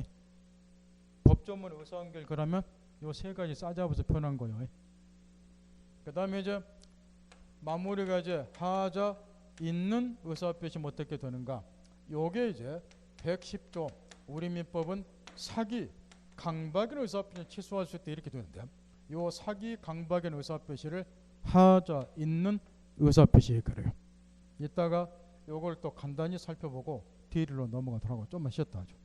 법조문 의사 흠결 그러면 요 세 가지 싸잡아서 표현한 거예요. 그 다음에 이제 마무리가 이제 하자 있는 의사표시 어떻게 되는가. 요게 이제 110조 우리 민법은 사기 강박인 의사표시 취소할 수 있다 이렇게 되는데 요 사기 강박인 의사표시를 하자 있는 의사표시에 그래요. 이따가 요걸 또 간단히 살펴보고 뒤로 넘어가도록 하고 좀만 쉬었다 하죠.